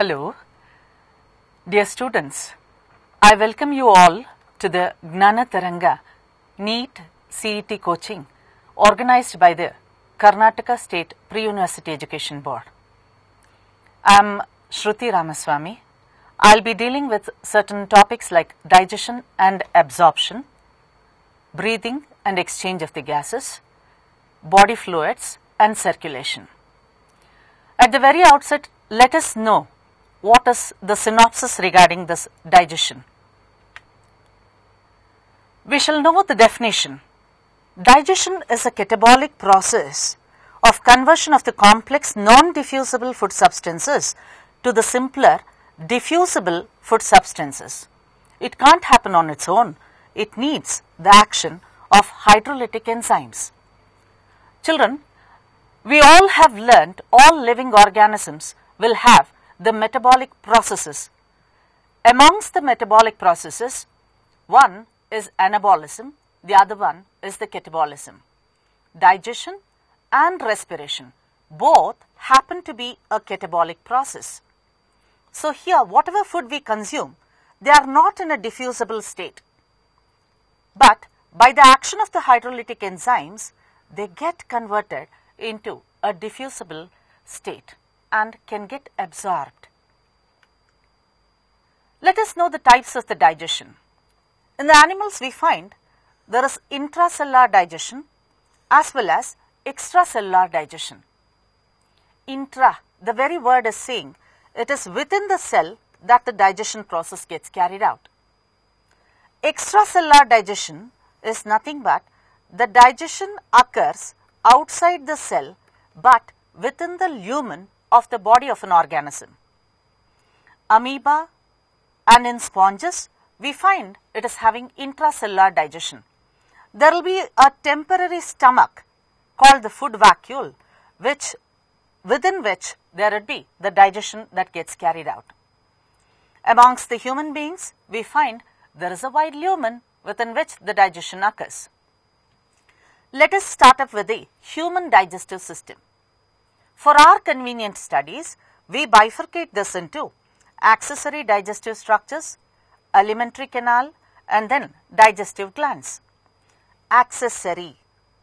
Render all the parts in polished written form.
Hello, dear students. I welcome you all to the Gnana Taranga NEET CET coaching organized by the Karnataka State Pre-University Education Board. I am Shruti Ramaswamy. I will be dealing with certain topics like digestion and absorption, breathing and exchange of the gases, body fluids and circulation. At the very outset, let us know what is the synopsis regarding this digestion. We shall know the definition. Digestion is a catabolic process of conversion of the complex non-diffusible food substances to the simpler diffusible food substances. It can't happen on its own. It needs the action of hydrolytic enzymes. Children, we all have learnt all living organisms will have the metabolic processes. Amongst the metabolic processes, one is anabolism, the other one is the catabolism. Digestion and respiration both happen to be a catabolic process. So here, whatever food we consume, they are not in a diffusible state. But by the action of the hydrolytic enzymes, they get converted into a diffusible state and can get absorbed. Let us know the types of the digestion. In the animals we find there is intracellular digestion as well as extracellular digestion. Intra, the very word is saying it is within the cell that the digestion process gets carried out. Extracellular digestion is nothing but the digestion occurs outside the cell but within the lumen of the body of an organism. Amoeba and in sponges we find it is having intracellular digestion. There will be a temporary stomach called the food vacuole within which there would be the digestion that gets carried out. Amongst the human beings we find there is a wide lumen within which the digestion occurs. Let us start up with the human digestive system. For our convenient studies, we bifurcate this into accessory digestive structures, alimentary canal and then digestive glands. Accessory,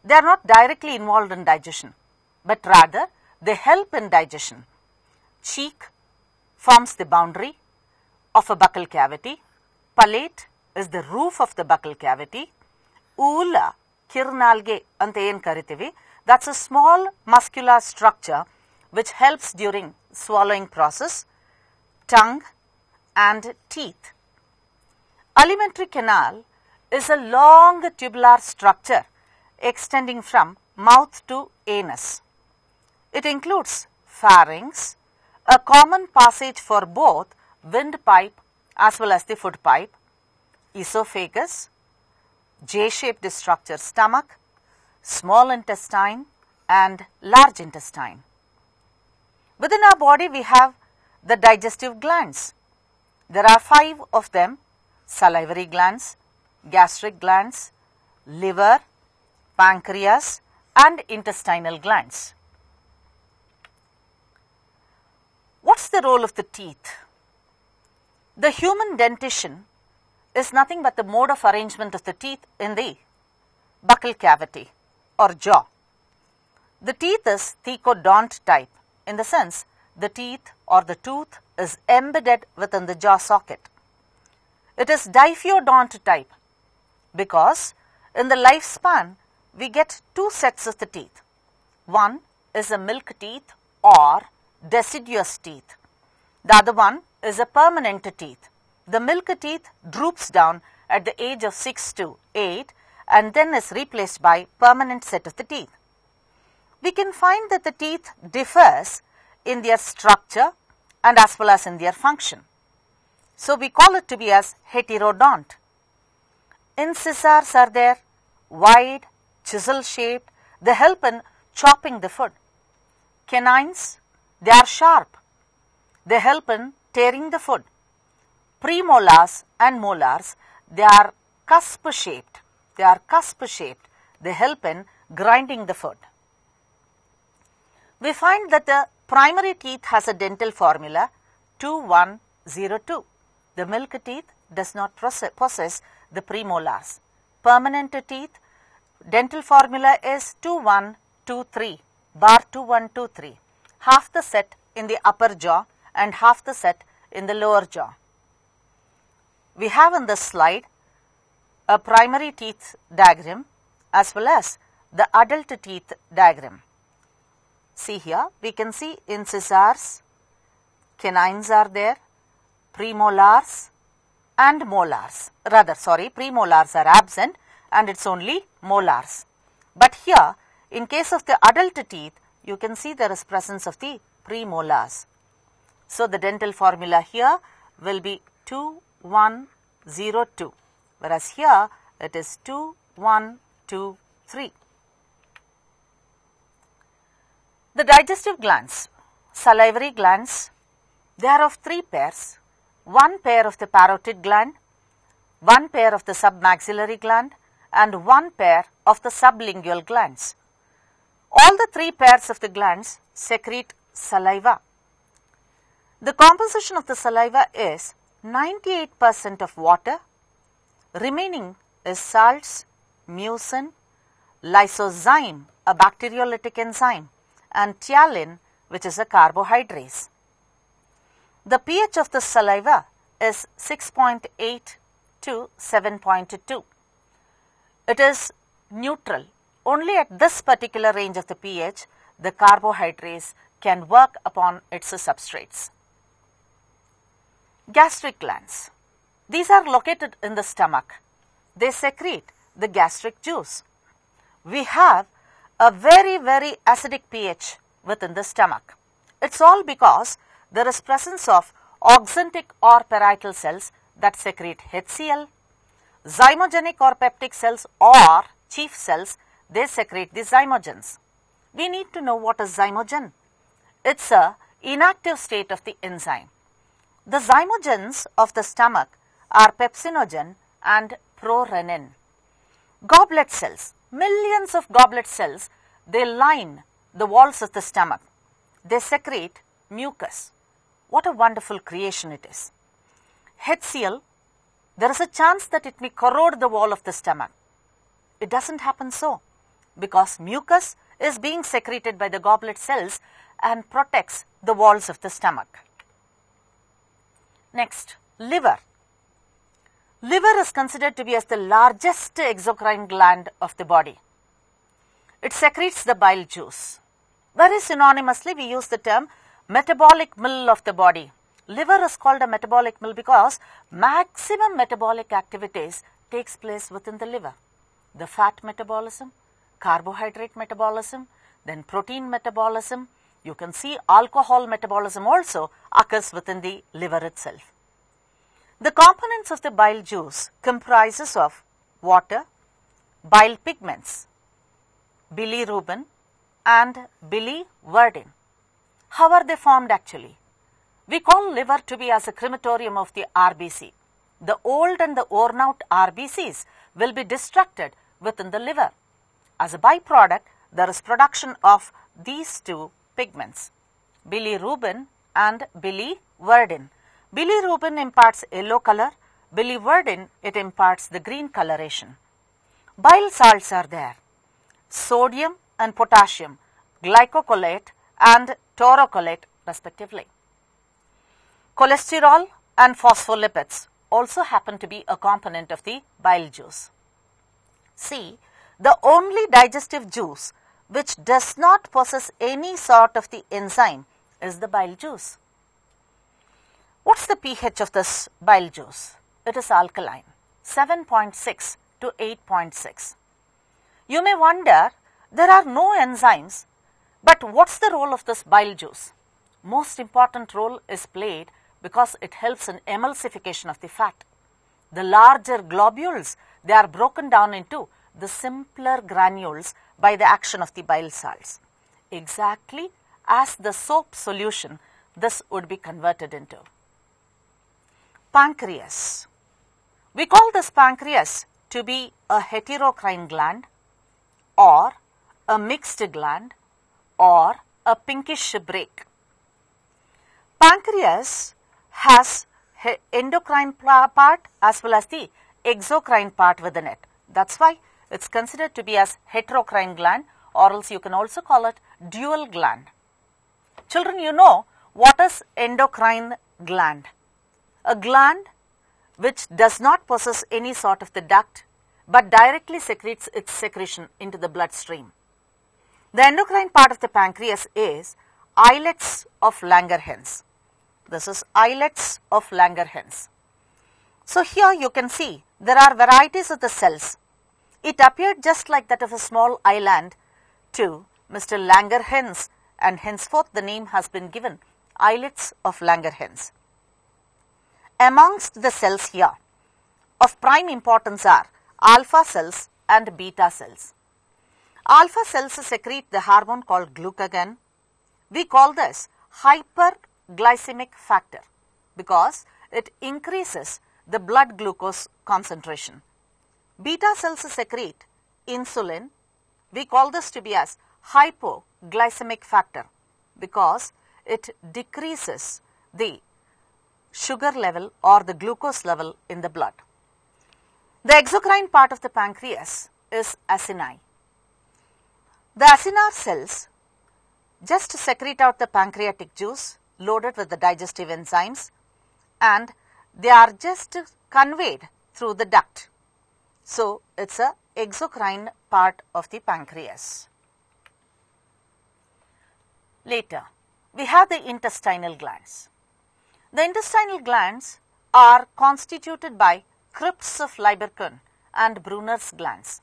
they are not directly involved in digestion, but rather they help in digestion. Cheek forms the boundary of a buccal cavity. Palate is the roof of the buccal cavity. Ula, kirnalge ante en karitivi, that's a small muscular structure which helps during swallowing process. Tongue and teeth. Alimentary canal is a long tubular structure extending from mouth to anus. It includes pharynx, a common passage for both windpipe as well as the food pipe, esophagus, J-shaped structure stomach, small intestine and large intestine. Within our body we have the digestive glands. There are 5 of them: salivary glands, gastric glands, liver, pancreas and intestinal glands. What's the role of the teeth? The human dentition is nothing but the mode of arrangement of the teeth in the buccal cavity or jaw. The teeth is thecodont type, in the sense the teeth or the tooth is embedded within the jaw socket. It is diphyodont type because in the lifespan we get 2 sets of the teeth. One is a milk teeth or deciduous teeth. The other one is a permanent teeth. The milk teeth droops down at the age of 6 to 8 and then is replaced by permanent set of the teeth. We can find that the teeth differs in their structure and as well as in their function. So we call it to be as heterodont. Incisors are there, wide, chisel shaped, they help in chopping the food. Canines, they are sharp, they help in tearing the food. Premolars and molars, they are cusp shaped, they help in grinding the food. We find that the primary teeth has a dental formula 2102. The milk teeth does not possess the premolars. Permanent teeth, dental formula is 2123, bar 2123. Half the set in the upper jaw and half the set in the lower jaw. We have on this slide a primary teeth diagram as well as the adult teeth diagram. See here, we can see incisors, canines are there, premolars and molars. Premolars are absent and it's only molars. But here, in case of the adult teeth, you can see there is presence of the premolars. So the dental formula here will be 2102, whereas here it is 2123. The digestive glands, salivary glands, they are of three pairs. One pair of the parotid gland, one pair of the submaxillary gland, and one pair of the sublingual glands. All the three pairs of the glands secrete saliva. The composition of the saliva is 98% of water, remaining is salts, mucin, lysozyme, a bacteriolytic enzyme, and ptyalin, which is a carbohydrate. The pH of the saliva is 6.8 to 7.2. It is neutral. Only at this particular range of the pH, the carbohydrates can work upon its substrates. Gastric glands. These are located in the stomach. They secrete the gastric juice. We have a very acidic pH within the stomach. It's all because there is presence of oxyntic or parietal cells that secrete HCl, zymogenic or peptic cells or chief cells, they secrete the zymogens. We need to know what is zymogen. It's a inactive state of the enzyme. The zymogens of the stomach are pepsinogen and prorenin. Goblet cells, millions of goblet cells, they line the walls of the stomach. They secrete mucus. What a wonderful creation it is. HCl, there is a chance that it may corrode the wall of the stomach. It doesn't happen so, because mucus is being secreted by the goblet cells and protects the walls of the stomach. Next, liver. Liver is considered to be as the largest exocrine gland of the body. It secretes the bile juice. Very synonymously, we use the term metabolic mill of the body. Liver is called a metabolic mill because maximum metabolic activities takes place within the liver. The fat metabolism, carbohydrate metabolism, then protein metabolism. You can see alcohol metabolism also occurs within the liver itself. The components of the bile juice comprises of water, bile pigments, bilirubin and biliverdin. How are they formed actually? We call liver to be as a crematorium of the RBC. The old and the worn out RBCs will be destructed within the liver. As a byproduct, there is production of these two pigments, bilirubin and biliverdin. Bilirubin imparts yellow color, biliverdin it imparts the green coloration. Bile salts are there, sodium and potassium, glycocolate and taurocolate respectively. Cholesterol and phospholipids also happen to be a component of the bile juice. See, the only digestive juice which does not possess any sort of the enzyme is the bile juice. What's the pH of this bile juice? It is alkaline, 7.6 to 8.6. You may wonder, there are no enzymes, but what's the role of this bile juice? Most important role is played because it helps in emulsification of the fat. The larger globules, they are broken down into the simpler granules by the action of the bile salts. Exactly as the soap solution, this would be converted into. Pancreas. We call this pancreas to be a heterocrine gland or a mixed gland or a pinkish break. Pancreas has endocrine part as well as the exocrine part within it. That's why it's considered to be as heterocrine gland, or else you can also call it dual gland. Children, you know what is endocrine gland? A gland which does not possess any sort of the duct but directly secretes its secretion into the bloodstream. The endocrine part of the pancreas is islets of Langerhans. This is islets of Langerhans. So here you can see there are varieties of the cells. It appeared just like that of a small island to Mr. Langerhans, and henceforth the name has been given islets of Langerhans. Amongst the cells here of prime importance are alpha cells and beta cells. Alpha cells secrete the hormone called glucagon. We call this hyperglycemic factor because it increases the blood glucose concentration. Beta cells secrete insulin. We call this to be as hypoglycemic factor because it decreases the sugar level or the glucose level in the blood. The exocrine part of the pancreas is acini. The acinar cells just secrete out the pancreatic juice loaded with the digestive enzymes, and they are just conveyed through the duct. So, it is a exocrine part of the pancreas. Later, we have the intestinal glands. The intestinal glands are constituted by crypts of Lieberkühn and Brunner's glands.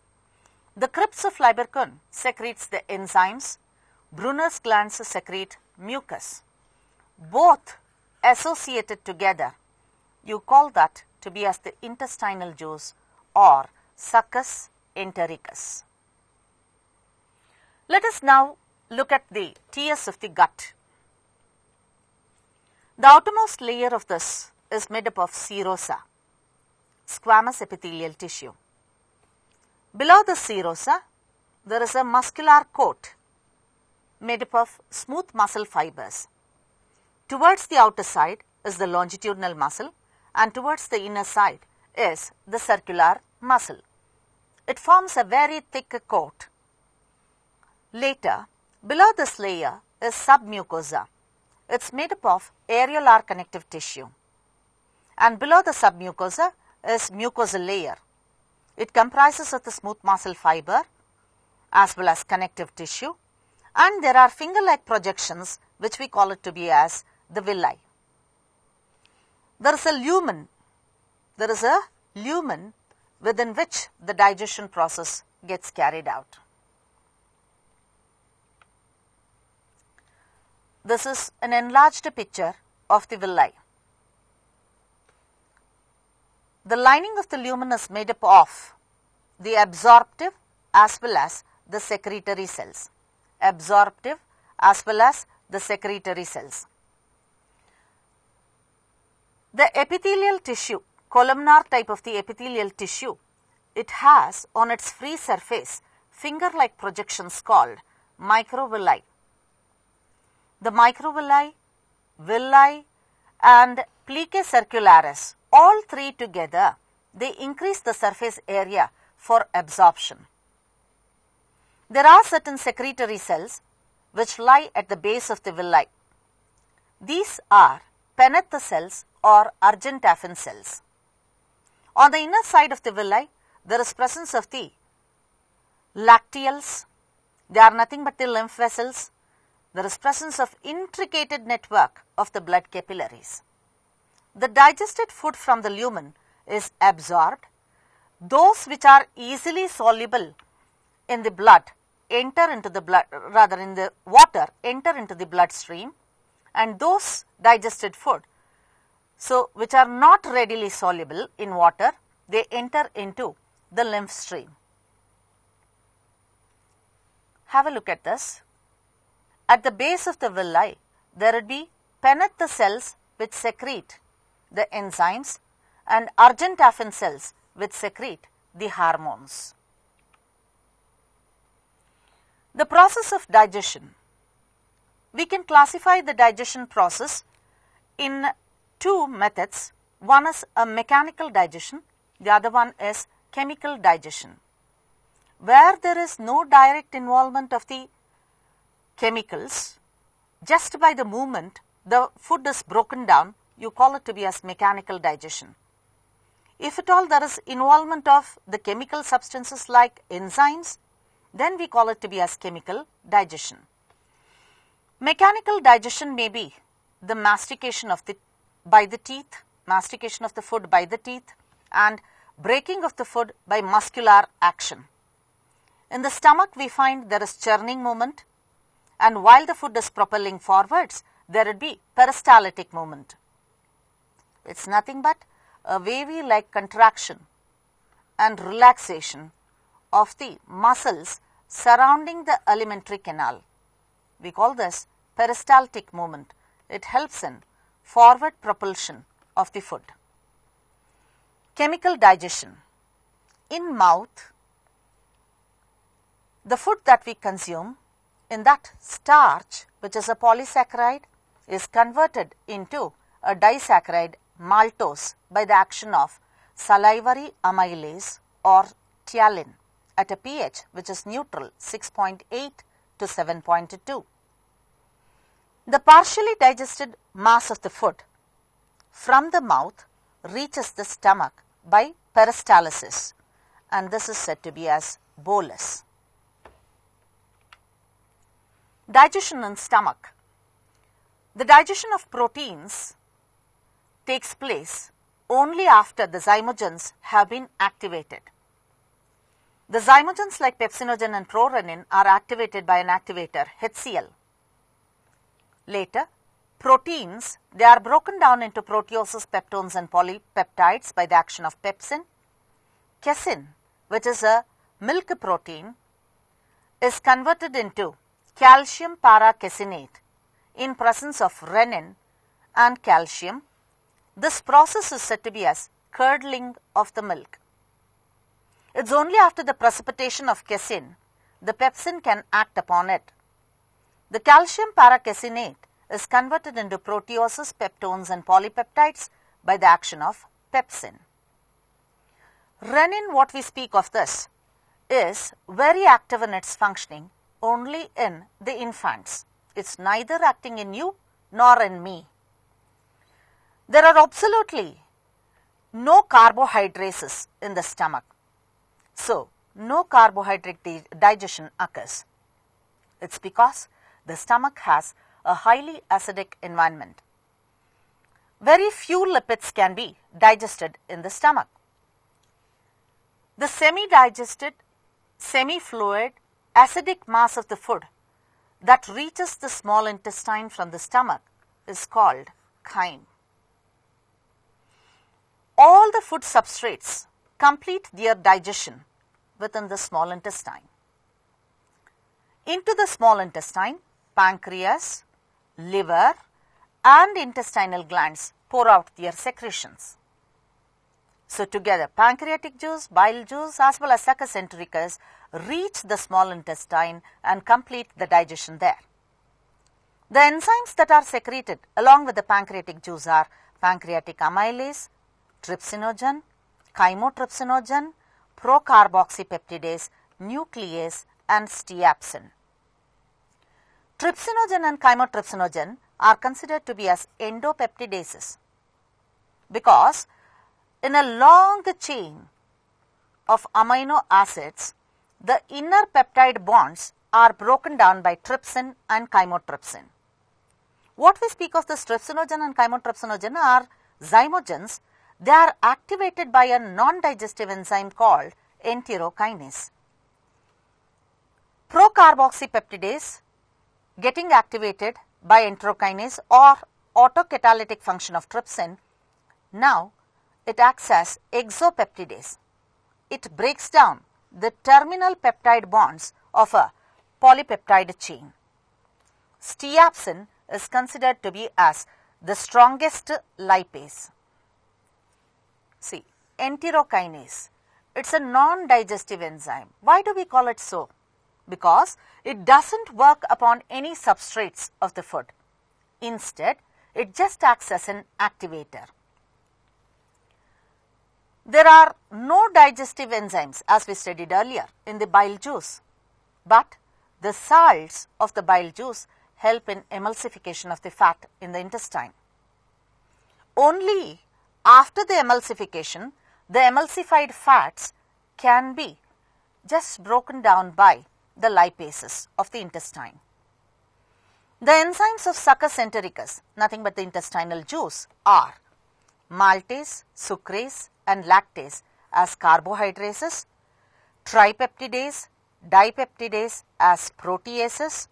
The crypts of Lieberkühn secretes the enzymes. Brunner's glands secrete mucus. Both associated together, you call that to be as the intestinal juice or succus entericus. Let us now look at the TS of the gut. The outermost layer of this is made up of serosa, squamous epithelial tissue. Below the serosa, there is a muscular coat made up of smooth muscle fibers. Towards the outer side is the longitudinal muscle, and towards the inner side is the circular muscle. It forms a very thick coat. Later, below this layer is submucosa. It is made up of areolar connective tissue. And below the submucosa is mucosal layer. It comprises of the smooth muscle fiber as well as connective tissue, and there are finger-like projections which we call it to be as the villi. There is a lumen. There is a lumen within which the digestion process gets carried out. This is an enlarged picture of the villi. The lining of the lumen is made up of the absorptive as well as the secretory cells. Absorptive as well as the secretory cells. The epithelial tissue, columnar type of the epithelial tissue, it has on its free surface finger-like projections called microvilli. The microvilli, villi and plicae circularis, all three together, they increase the surface area for absorption. There are certain secretory cells which lie at the base of the villi. These are Penneth cells or Argentaffin cells. On the inner side of the villi, there is presence of the lacteals. They are nothing but the lymph vessels. There is presence of intricated network of the blood capillaries. The digested food from the lumen is absorbed. Those which are easily soluble in the blood enter into the blood, rather in the water, enter into the bloodstream, and those digested food, so which are not readily soluble in water, they enter into the lymph stream. Have a look at this. At the base of the villi, there would be Penneth cells which secrete the enzymes and Argentaffin cells which secrete the hormones. The process of digestion. We can classify the digestion process in two methods. One is a mechanical digestion, the other one is chemical digestion. Where there is no direct involvement of the chemicals, just by the movement the food is broken down, you call it to be as mechanical digestion. If at all there is involvement of the chemical substances like enzymes, then we call it to be as chemical digestion. Mechanical digestion may be the mastication of by the teeth, mastication of the food by the teeth, and breaking of the food by muscular action. In the stomach we find there is churning movement, and while the food is propelling forwards, there would be peristaltic movement. It is nothing but a wavy like contraction and relaxation of the muscles surrounding the alimentary canal. We call this peristaltic movement. It helps in forward propulsion of the food. Chemical digestion. In mouth, the food that we consume, in that starch, which is a polysaccharide, is converted into a disaccharide maltose by the action of salivary amylase or ptyalin at a pH which is neutral 6.8 to 7.2. The partially digested mass of the food from the mouth reaches the stomach by peristalsis, and this is said to be as bolus. Digestion in stomach. The digestion of proteins takes place only after the zymogens have been activated. The zymogens like pepsinogen and prorenin are activated by an activator HCl. Later, proteins, they are broken down into proteoses, peptones and polypeptides by the action of pepsin. Casein, which is a milk protein, is converted into calcium paracaseinate in presence of renin and calcium. This process is said to be as curdling of the milk. It is only after the precipitation of casein the pepsin can act upon it. The calcium paracaseinate is converted into proteoses, peptones and polypeptides by the action of pepsin. Renin, what we speak of this, is very active in its functioning only in the infants. It is neither acting in you nor in me. There are absolutely no carbohydrates in the stomach. So, no carbohydrate digestion occurs. It is because the stomach has a highly acidic environment. Very few lipids can be digested in the stomach. The semi-digested, semi-fluid, acidic mass of the food that reaches the small intestine from the stomach is called chyme. All the food substrates complete their digestion within the small intestine. Into the small intestine, pancreas, liver and intestinal glands pour out their secretions. So, together pancreatic juice, bile juice as well as succus entericus reach the small intestine and complete the digestion there. The enzymes that are secreted along with the pancreatic juice are pancreatic amylase, trypsinogen, chymotrypsinogen, procarboxypeptidase, nuclease and steapsin. Trypsinogen and chymotrypsinogen are considered to be as endopeptidases because in a long chain of amino acids, the inner peptide bonds are broken down by trypsin and chymotrypsin. What we speak of this trypsinogen and chymotrypsinogen are zymogens. They are activated by a non-digestive enzyme called enterokinase. Procarboxypeptidase getting activated by enterokinase or autocatalytic function of trypsin. Now, it acts as exopeptidase. It breaks down the terminal peptide bonds of a polypeptide chain. Steapsin is considered to be as the strongest lipase. See, enterokinase, it is a non-digestive enzyme. Why do we call it so? Because it does not work upon any substrates of the food. Instead, It just acts as an activator. There are no digestive enzymes, as we studied earlier, in the bile juice, but the salts of the bile juice help in emulsification of the fat in the intestine. Only after the emulsification, the emulsified fats can be just broken down by the lipases of the intestine. The enzymes of succus entericus, nothing but the intestinal juice, are maltase, sucrase and lactase as carbohydrases, tripeptidase, dipeptidase as proteases,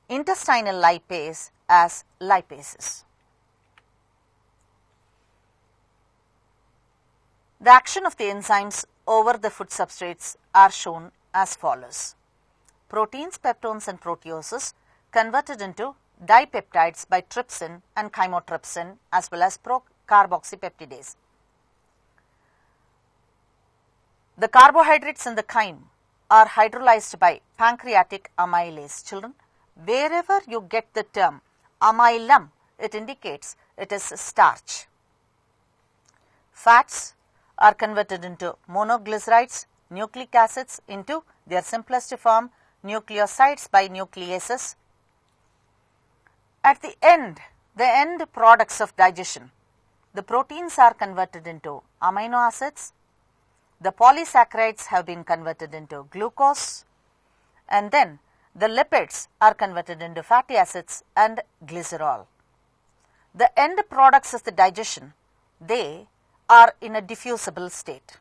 intestinal lipase as lipases. The action of the enzymes over the food substrates are shown as follows. Proteins, peptones and proteoses converted into dipeptides by trypsin and chymotrypsin as well as procarboxypeptidase. The carbohydrates in the chyme are hydrolyzed by pancreatic amylase. Children, wherever you get the term amylum, it indicates it is starch. Fats are converted into monoglycerides, nucleic acids into their simplest form, nucleosides by nucleases. At the end products of digestion, the proteins are converted into amino acids, the polysaccharides have been converted into glucose, and then the lipids are converted into fatty acids and glycerol. The end products of the digestion, they are in a diffusible state.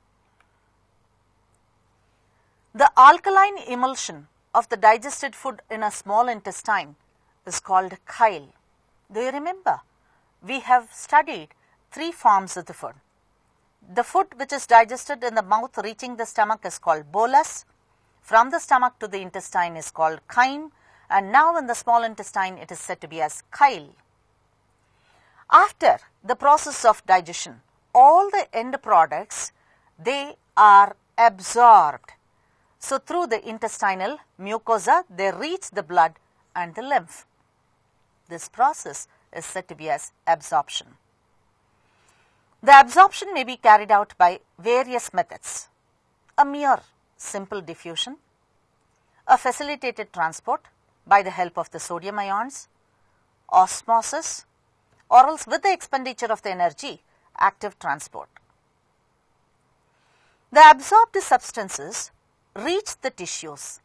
The alkaline emulsion of the digested food in a small intestine is called chyle. Do you remember? We have studied three forms of the food. The food which is digested in the mouth reaching the stomach is called bolus. From the stomach to the intestine is called chyme, and now in the small intestine it is said to be as chyle. After the process of digestion, all the end products, they are absorbed. So through the intestinal mucosa, they reach the blood and the lymph. This process is said to be as absorption. The absorption may be carried out by various methods. A mere simple diffusion, a facilitated transport by the help of the sodium ions, osmosis, or else with the expenditure of the energy, active transport. The absorbed substances reach the tissues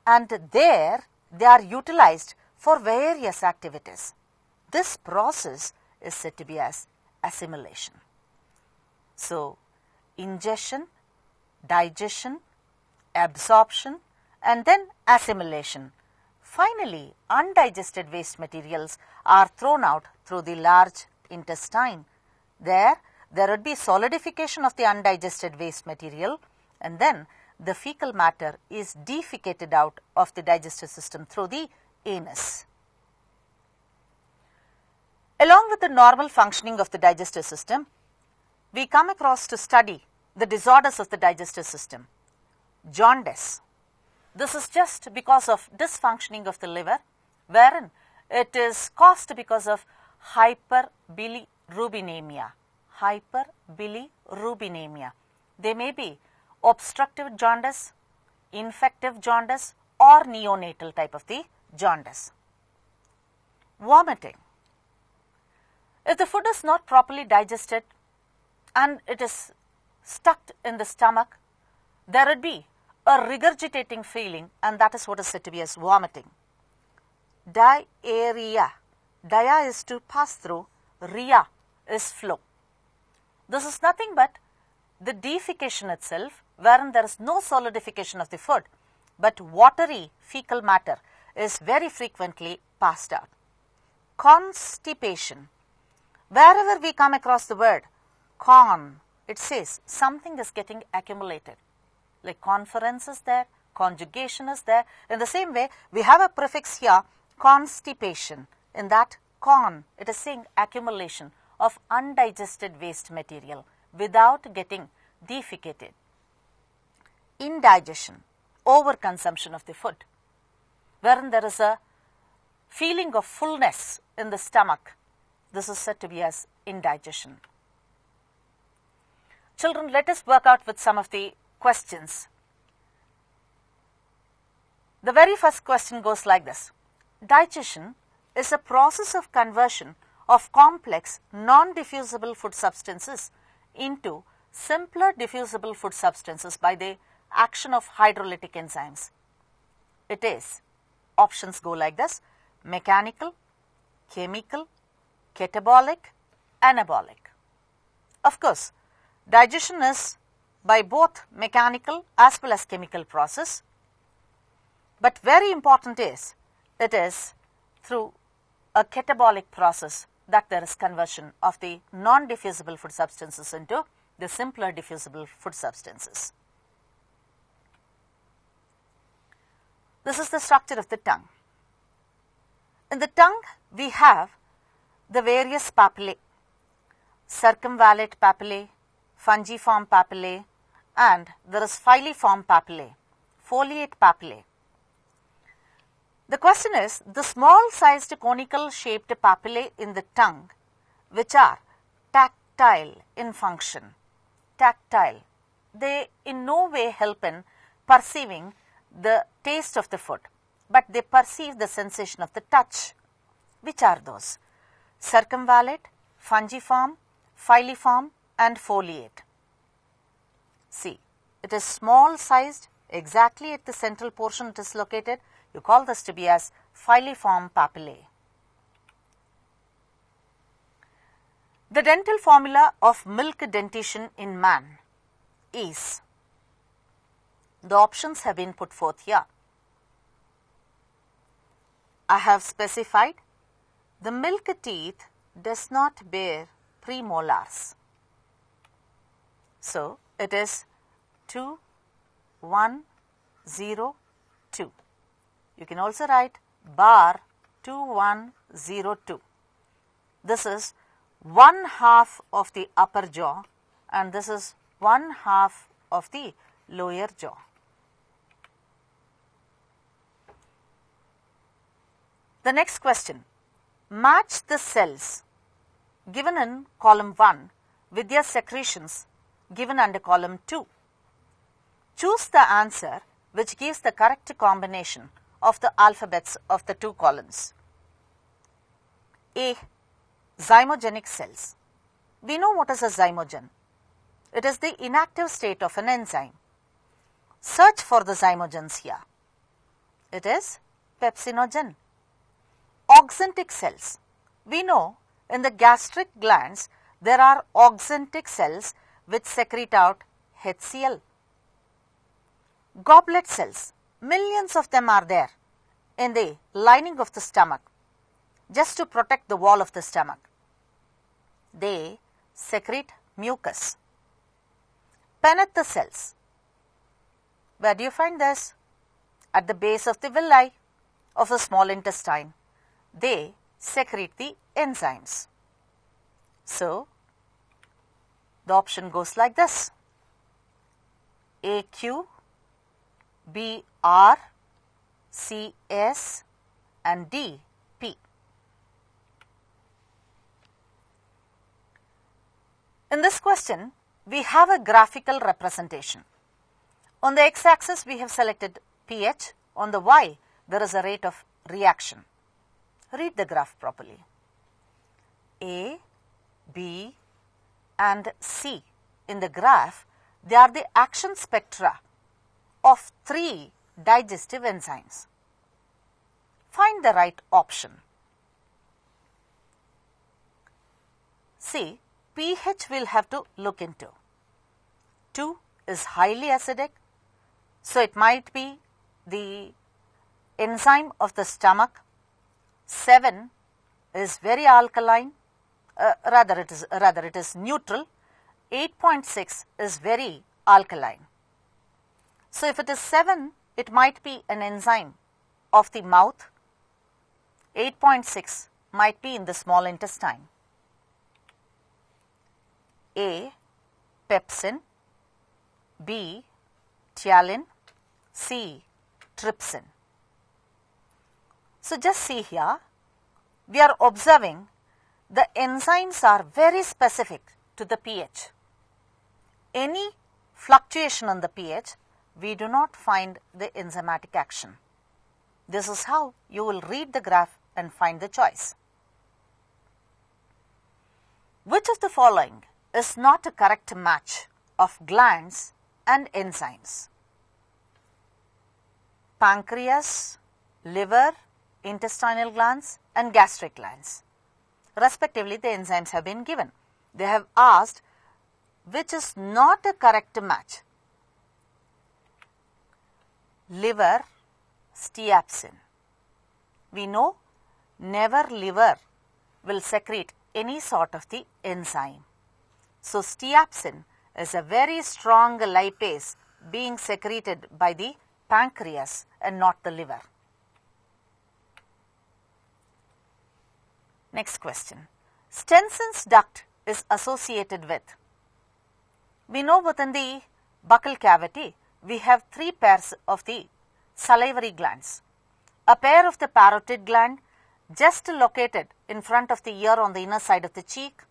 and there they are utilized for various activities. This process is said to be as assimilation. So, ingestion, digestion, absorption and then assimilation. Finally, undigested waste materials are thrown out through the large intestine. There would be solidification of the undigested waste material and then the fecal matter is defecated out of the digestive system through the anus. Along with the normal functioning of the digestive system, we come across to study the disorders of the digestive system. Jaundice. This is just because of dysfunctioning of the liver, wherein it is caused because of hyperbilirubinemia. Hyperbilirubinemia. They may be obstructive jaundice, infective jaundice or neonatal type of the jaundice. Vomiting. If the food is not properly digested and it is stuck in the stomach, there would be a regurgitating feeling and that is what is said to be as vomiting. Diarrhea. Dia is to pass through, rhea is flow. This is nothing but the defecation itself, wherein there is no solidification of the food, but watery fecal matter is very frequently passed out. Constipation. Wherever we come across the word con, it says something is getting accumulated. Like conference is there, conjugation is there. In the same way, we have a prefix here, constipation. In that con, it is saying accumulation of undigested waste material without getting defecated. Indigestion, overconsumption of the food, wherein there is a feeling of fullness in the stomach, this is said to be as indigestion. Children, let us work out with some of the questions. The very first question goes like this. Digestion is a process of conversion of complex non-diffusible food substances into simpler diffusible food substances by the action of hydrolytic enzymes. It is, options go like this: mechanical, chemical, catabolic, anabolic. Of course, digestion is by both mechanical as well as chemical process, but very important is it is through a catabolic process that there is conversion of the non-diffusible food substances into the simpler diffusible food substances. This is the structure of the tongue. In the tongue, we have the various papillae, circumvallate papillae, fungiform papillae, and there is filiform papillae, foliate papillae. The question is, the small sized conical shaped papillae in the tongue, which are tactile in function. Tactile, they in no way help in perceiving the taste of the food, but they perceive the sensation of the touch. Which are those? Circumvallate, fungiform, filiform, and foliate. See, it is small sized, exactly at the central portion it is located. You call this to be as filiform papillae. The dental formula of milk dentition in man is, the options have been put forth here. I have specified the milk teeth does not bear premolars. So, it is 2, 1, 0, 2. You can also write bar 2102. This is 1/2 of the upper jaw and this is 1/2 of the lower jaw. The next question, match the cells given in column 1 with their secretions given under column 2. Choose the answer which gives the correct combination of the alphabets of the two columns. A. Zymogenic cells. We know what is a zymogen. It is the inactive state of an enzyme. Search for the zymogens here. It is pepsinogen. Oxyntic cells. We know in the gastric glands there are oxyntic cells which secrete out HCl. Goblet cells. Millions of them are there in the lining of the stomach just to protect the wall of the stomach. They secrete mucus. Penneth cells. Where do you find this? At the base of the villi of the small intestine. They secrete the enzymes. So, the option goes like this: AQ, BR, CS and D, P. In this question, we have a graphical representation. On the x-axis, we have selected pH. On the y, there is a rate of reaction. Read the graph properly. A, B and C in the graph, they are the action spectra of 3 digestive enzymes. Find the right option. See, pH will have to look into. 2 is highly acidic, so it might be the enzyme of the stomach. 7 is very alkaline, rather it is neutral. 8.6 is very alkaline. So, if it is 7, it might be an enzyme of the mouth. 8.6 might be in the small intestine. A, pepsin, B, ptyalin, C, trypsin. So, just see here, we are observing the enzymes are very specific to the pH. Any fluctuation in the pH, we do not find the enzymatic action. This is how you will read the graph and find the choice. Which of the following is not a correct match of glands and enzymes? Pancreas, liver, intestinal glands and gastric glands. Respectively, the enzymes have been given. They have asked which is not a correct match. Liver, steapsin. We know never liver will secrete any sort of the enzyme. So, steapsin is a very strong lipase being secreted by the pancreas and not the liver. Next question. Stenson's duct is associated with. We know within the buccal cavity, we have 3 pairs of the salivary glands. A pair of the parotid gland just located in front of the ear on the inner side of the cheek.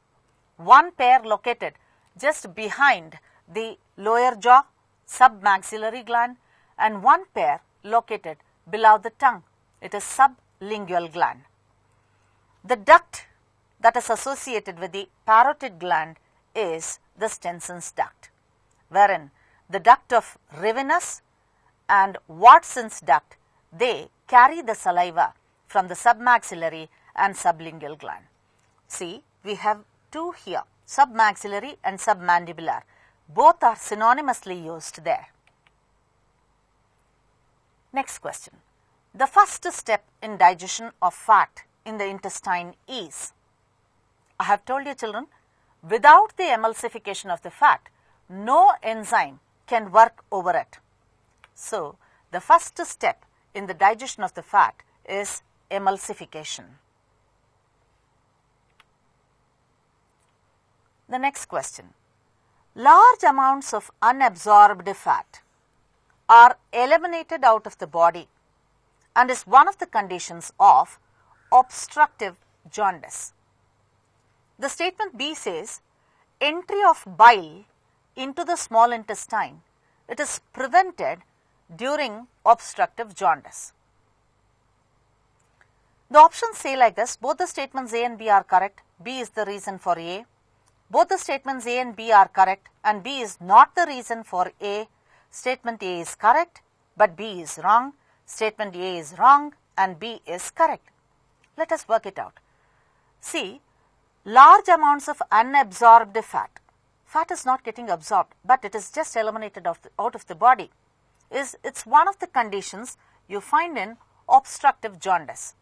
One pair located just behind the lower jaw, submaxillary gland, and one pair located below the tongue. It is sublingual gland. The duct that is associated with the parotid gland is the Stenson's duct, wherein the duct of Rivinus and Watson's duct, they carry the saliva from the submaxillary and sublingual gland. See, we have 2 here, submaxillary and submandibular. Both are synonymously used there. Next question. The first step in digestion of fat in the intestine is. I have told you children, without the emulsification of the fat, no enzyme can work over it. So, the first step in the digestion of the fat is emulsification. The next question. Large amounts of unabsorbed fat are eliminated out of the body and is one of the conditions of obstructive jaundice. The statement B says, entry of bile into the small intestine, it is prevented during obstructive jaundice. The options say like this, both the statements A and B are correct, B is the reason for A. Both the statements A and B are correct and B is not the reason for A. Statement A is correct but B is wrong. Statement A is wrong and B is correct. Let us work it out. See, large amounts of unabsorbed fat. Fat is not getting absorbed, but it is just eliminated out of the body. It's one of the conditions you find in obstructive jaundice.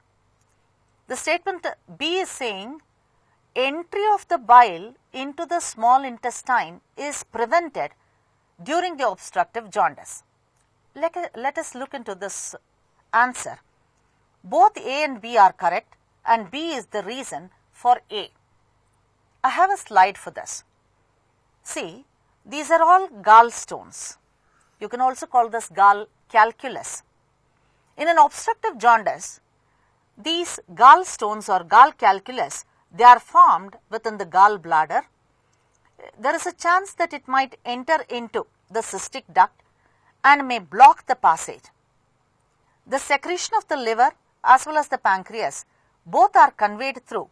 The statement B is saying entry of the bile into the small intestine is prevented during the obstructive jaundice. Let us look into this answer. Both A and B are correct and B is the reason for A. I have a slide for this. See, these are all gallstones. You can also call this gall calculus. In an obstructive jaundice, these gallstones or gall calculus, they are formed within the gallbladder. There is a chance that it might enter into the cystic duct and may block the passage. The secretion of the liver as well as the pancreas, both are conveyed through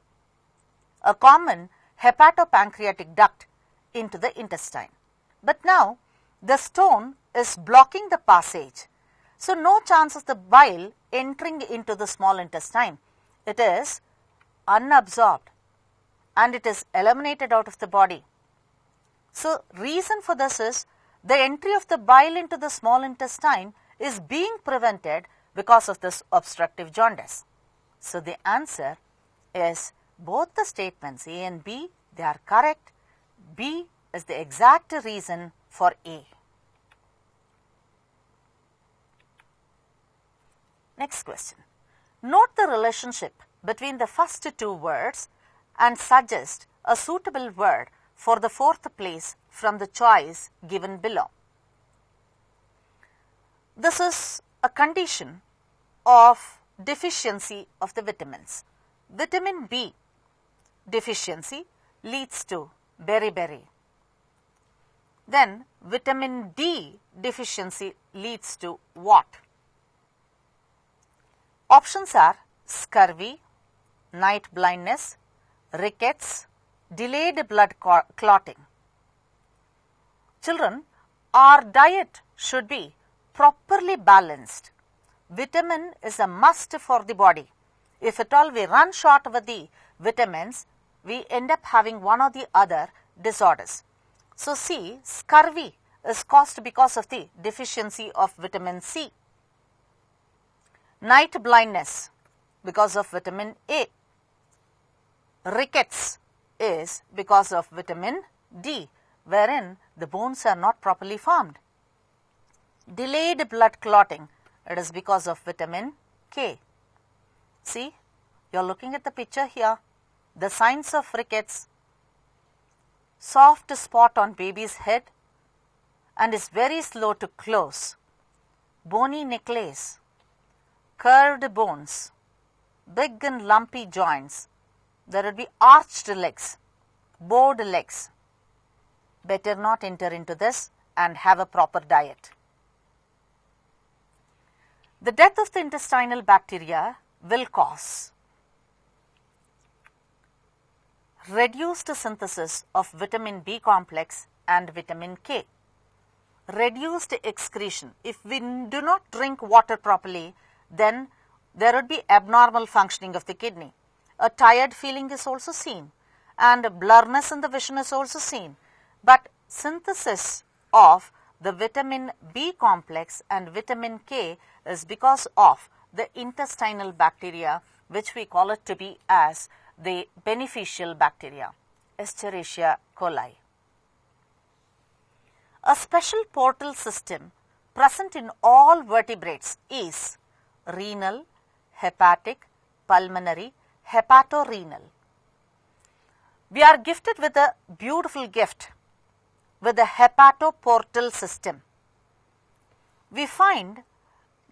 a common hepatopancreatic duct into the intestine. But now, the stone is blocking the passage. So, no chance of the bile entering into the small intestine. It is unabsorbed and it is eliminated out of the body. So, reason for this is the entry of the bile into the small intestine is being prevented because of this obstructive jaundice. So, the answer is both the statements A and B, they are correct. B is the exact reason for A. Next question. Note the relationship between the first 2 words and suggest a suitable word for the 4th place from the choice given below. This is a condition of deficiency of the vitamins. Vitamin B deficiency leads to beriberi. Then vitamin D deficiency leads to what? Options are scurvy, night blindness, rickets, delayed blood clotting. Children, our diet should be properly balanced. Vitamin is a must for the body. If at all we run short with the vitamins, we end up having one or the other disorders. So see, scurvy is caused because of the deficiency of vitamin C. Night blindness because of vitamin A. Rickets is because of vitamin D, wherein the bones are not properly formed. Delayed blood clotting, it is because of vitamin K. See, you are looking at the picture here. The signs of rickets: soft spot on baby's head and is very slow to close, bony necklace, curved bones, big and lumpy joints. There will be arched legs, bowed legs. Better not enter into this and have a proper diet. The death of the intestinal bacteria will cause reduced synthesis of vitamin B complex and vitamin K, reduced excretion. If we do not drink water properly, then there would be abnormal functioning of the kidney. A tired feeling is also seen, and blurriness in the vision is also seen. But synthesis of the vitamin B complex and vitamin K is because of the intestinal bacteria, which we call it to be as the beneficial bacteria, Escherichia coli. A special portal system present in all vertebrates is renal, hepatic, pulmonary, hepatorenal. We are gifted with a beautiful gift with the hepatoportal system. We find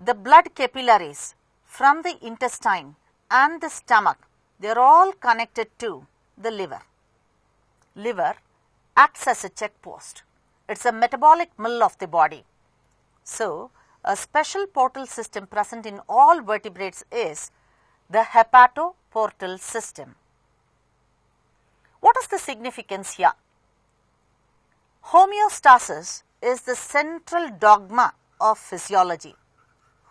the blood capillaries from the intestine and the stomach. They are all connected to the liver. Liver acts as a check post. It's a metabolic mill of the body. So, a special portal system present in all vertebrates is the hepatoportal system. What is the significance here? Homeostasis is the central dogma of physiology.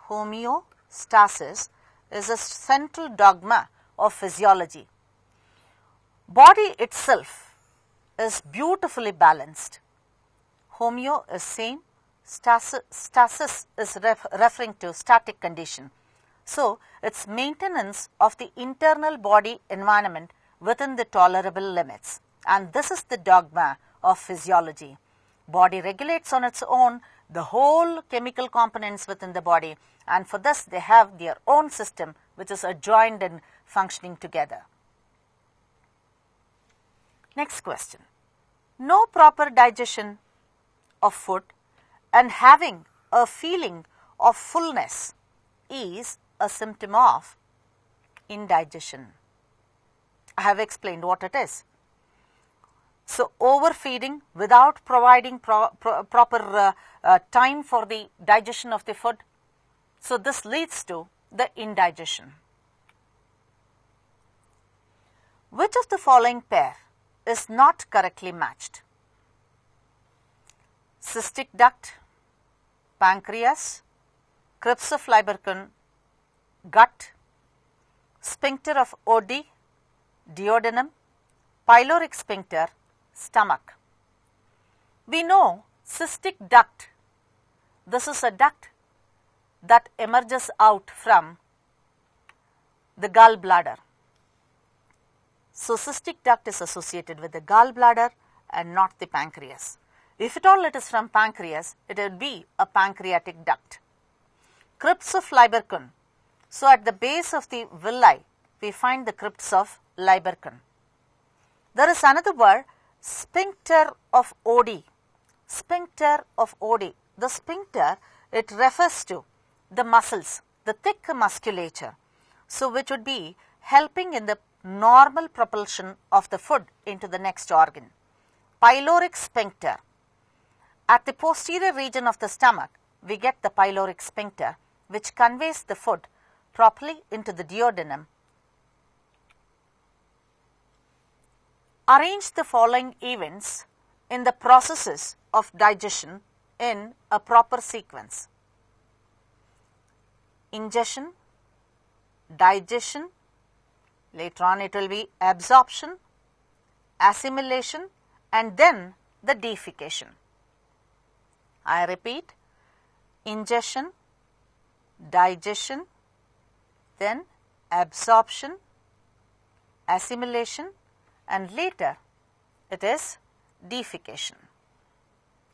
Homeostasis is a central dogma of physiology. Body itself is beautifully balanced. Homeo is same, stasis is referring to static condition. So, it's maintenance of the internal body environment within the tolerable limits, and this is the dogma of physiology. Body regulates on its own the whole chemical components within the body, and for this they have their own system which is adjoined and functioning together. Next question. No proper digestion of food and having a feeling of fullness is a symptom of indigestion. I have explained what it is. So, overfeeding without providing proper time for the digestion of the food. So, this leads to the indigestion. Which of the following pair is not correctly matched? Cystic duct, pancreas, crypts of Lybercon, gut, sphincter of Oddi, duodenum, pyloric sphincter, stomach. We know cystic duct, this is a duct that emerges out from the gallbladder. So, cystic duct is associated with the gallbladder and not the pancreas. If at all it is from pancreas, it will be a pancreatic duct. Crypts of Lybercon. So, at the base of the villi, we find the crypts of Lybercon. There is another word, sphincter of Oddi. Sphincter of Oddi. The sphincter, it refers to the muscles, the thick musculature. so which would be helping in the normal propulsion of the food into the next organ. Pyloric sphincter. At the posterior region of the stomach, we get the pyloric sphincter, which conveys the food properly into the duodenum. Arrange the following events in the processes of digestion in a proper sequence: ingestion, digestion, later on it will be absorption, assimilation, and then the defecation. I repeat: ingestion, digestion, then absorption, assimilation, and later it is defecation.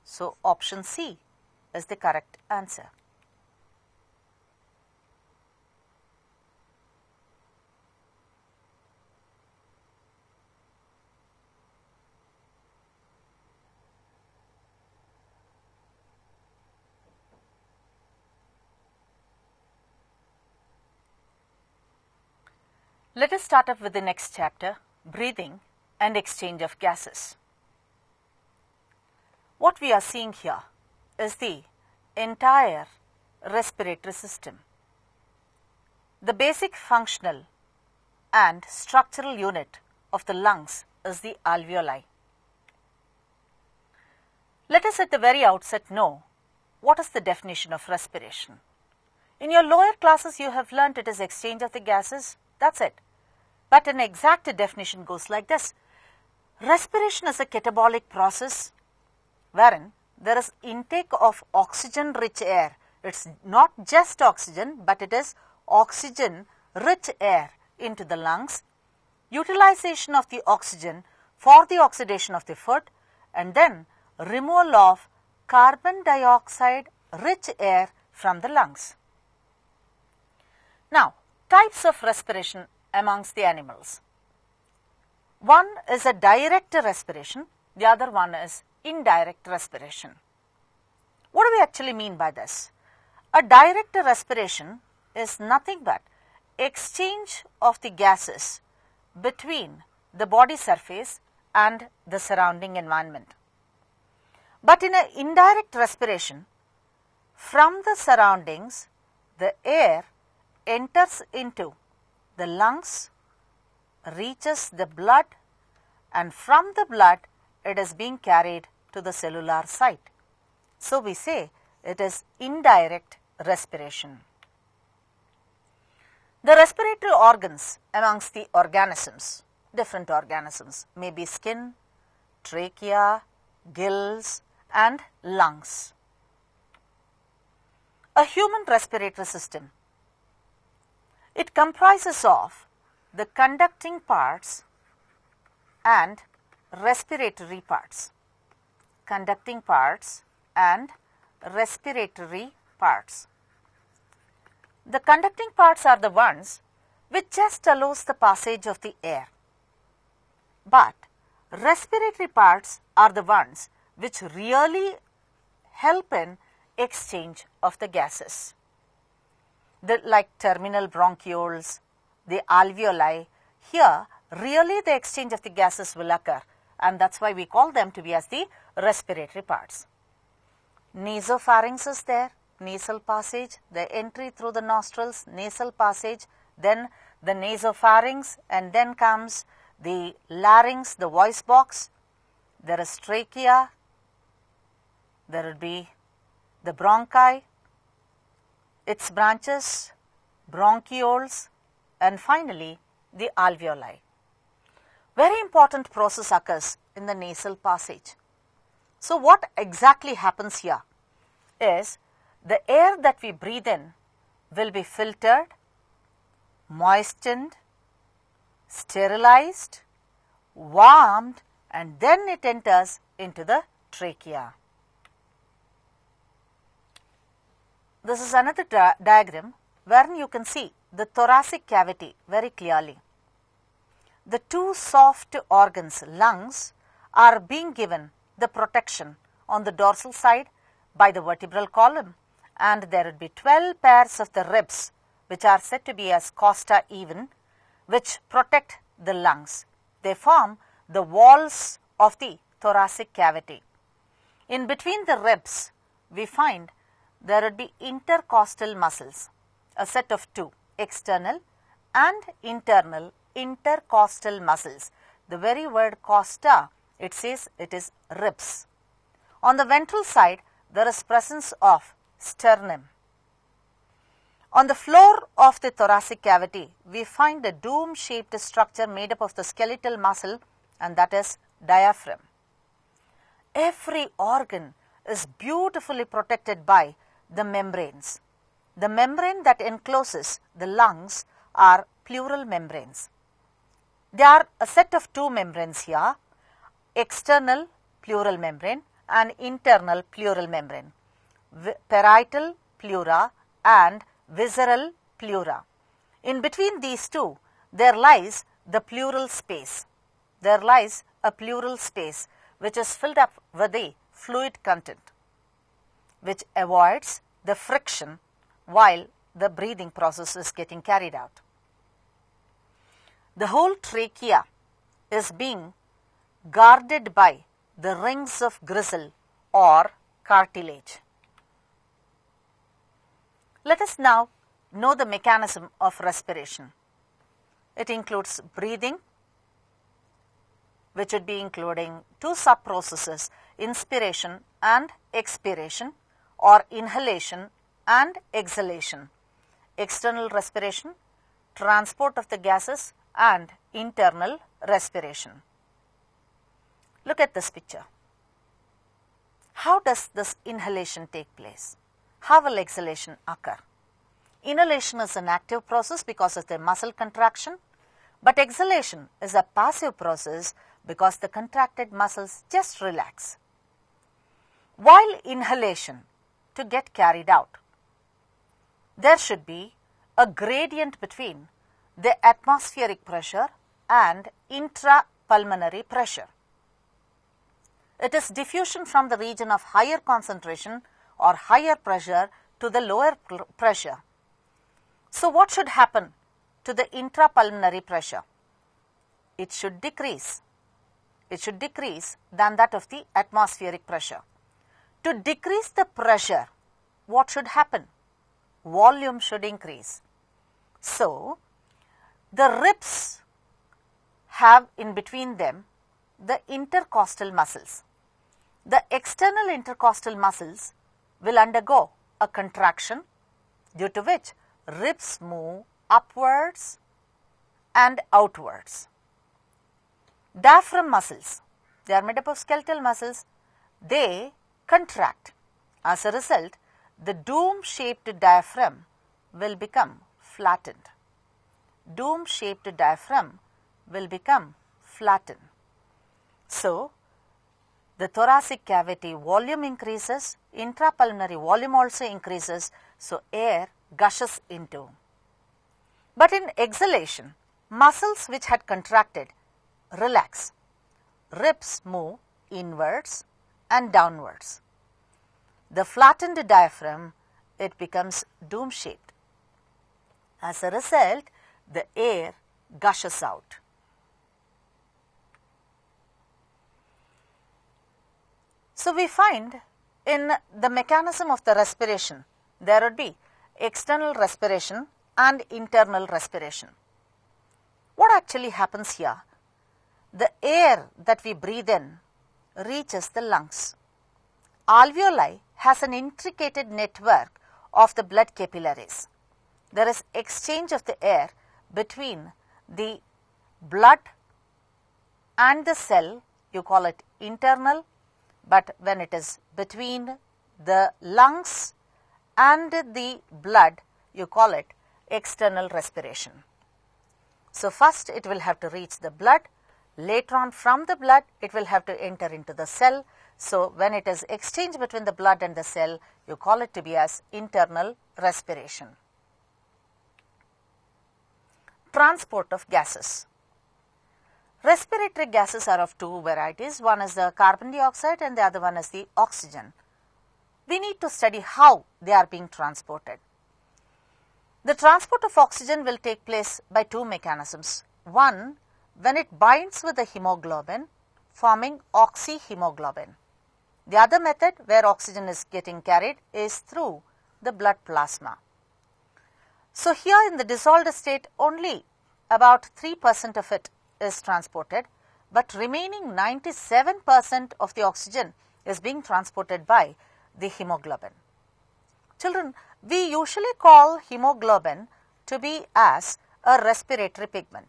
So, option C is the correct answer. Let us start up with the next chapter, breathing and exchange of gases. What we are seeing here is the entire respiratory system. The basic functional and structural unit of the lungs is the alveoli. Let us at the very outset know what is the definition of respiration. In your lower classes you have learnt it is exchange of the gases, that's it. But an exact definition goes like this: respiration is a catabolic process wherein there is intake of oxygen rich air. It's not just oxygen, but it is oxygen rich air into the lungs, utilization of the oxygen for the oxidation of the food, and then removal of carbon dioxide rich air from the lungs. Now, types of respiration amongst the animals. One is a direct respiration, the other one is indirect respiration. What do we actually mean by this? A direct respiration is nothing but exchange of the gases between the body surface and the surrounding environment. But in an indirect respiration, from the surroundings, the air enters into the lungs, reaches the blood, and from the blood it is being carried to the cellular site. So, we say it is indirect respiration. The respiratory organs amongst the organisms, different organisms, may be skin, trachea, gills, and lungs. A human respiratory system, it comprises of the conducting parts and respiratory parts. Conducting parts and respiratory parts. The conducting parts are the ones which just allows the passage of the air, but respiratory parts are the ones which really help in exchange of the gases. Like terminal bronchioles, the alveoli, here really the exchange of the gases will occur, and that's why we call them to be as the respiratory parts. Nasopharynx is there, nasal passage, the entry through the nostrils, nasal passage, then the nasopharynx, and then comes the larynx, the voice box. There is trachea, there will be the bronchi, its branches, bronchioles, and finally the alveoli. Very important process occurs in the nasal passage. So, what exactly happens here is the air that we breathe in will be filtered, moistened, sterilized, warmed, and then it enters into the trachea. This is another diagram wherein you can see the thoracic cavity very clearly. The two soft organs, lungs, are being given the protection on the dorsal side by the vertebral column, and there would be 12 pairs of the ribs which are said to be as costa even, which protect the lungs. They form the walls of the thoracic cavity. In between the ribs, we find there would be intercostal muscles, a set of two, external and internal intercostal muscles. The very word costa, it says it is ribs. On the ventral side, there is presence of sternum. On the floor of the thoracic cavity, we find a dome-shaped structure made up of the skeletal muscle, and that is diaphragm. Every organ is beautifully protected by the membranes. The membrane that encloses the lungs are pleural membranes. There are a set of two membranes here, external pleural membrane and internal pleural membrane, parietal pleura and visceral pleura. In between these two, there lies the pleural space. There lies a pleural space which is filled up with the fluid content, which avoids the friction while the breathing process is getting carried out. The whole trachea is being guarded by the rings of gristle or cartilage. Let us now know the mechanism of respiration. It includes breathing, which would be including two sub-processes, inspiration and expiration, or inhalation and exhalation, external respiration, transport of the gases, and internal respiration. Look at this picture. How does this inhalation take place? How will exhalation occur? Inhalation is an active process because of the muscle contraction, but exhalation is a passive process because the contracted muscles just relax. While inhalation to get carried out, there should be a gradient between the atmospheric pressure and intrapulmonary pressure. It is diffusion from the region of higher concentration or higher pressure to the lower pressure. So what should happen to the intrapulmonary pressure? It should decrease. It should decrease than that of the atmospheric pressure. To decrease the pressure, what should happen? Volume should increase. So, the ribs have in between them the intercostal muscles. The external intercostal muscles will undergo a contraction, due to which ribs move upwards and outwards. Diaphragm muscles, they are made up of skeletal muscles, they contract. As a result, the dome-shaped diaphragm will become flattened. Dome-shaped diaphragm will become flattened. So, the thoracic cavity volume increases, intrapulmonary volume also increases, so air gushes into. But in exhalation, muscles which had contracted relax. Ribs move inwards and downwards. The flattened diaphragm, it becomes dome-shaped. As a result, the air gushes out. So, we find in the mechanism of the respiration, there would be external respiration and internal respiration. What actually happens here? The air that we breathe in reaches the lungs. Alveoli has an intricate network of the blood capillaries. There is exchange of the air between the blood and the cell, you call it internal, but when it is between the lungs and the blood, you call it external respiration. So, first it will have to reach the blood, later on from the blood it will have to enter into the cell. So, when it is exchanged between the blood and the cell, you call it to be as internal respiration. Transport of gases. Respiratory gases are of two varieties. One is the carbon dioxide and the other one is the oxygen. We need to study how they are being transported. The transport of oxygen will take place by two mechanisms. One, when it binds with the hemoglobin, forming oxyhemoglobin. The other method where oxygen is getting carried is through the blood plasma. So here in the dissolved state, only about 3% of it is transported, but remaining 97% of the oxygen is being transported by the hemoglobin. Children, we usually call hemoglobin to be as a respiratory pigment.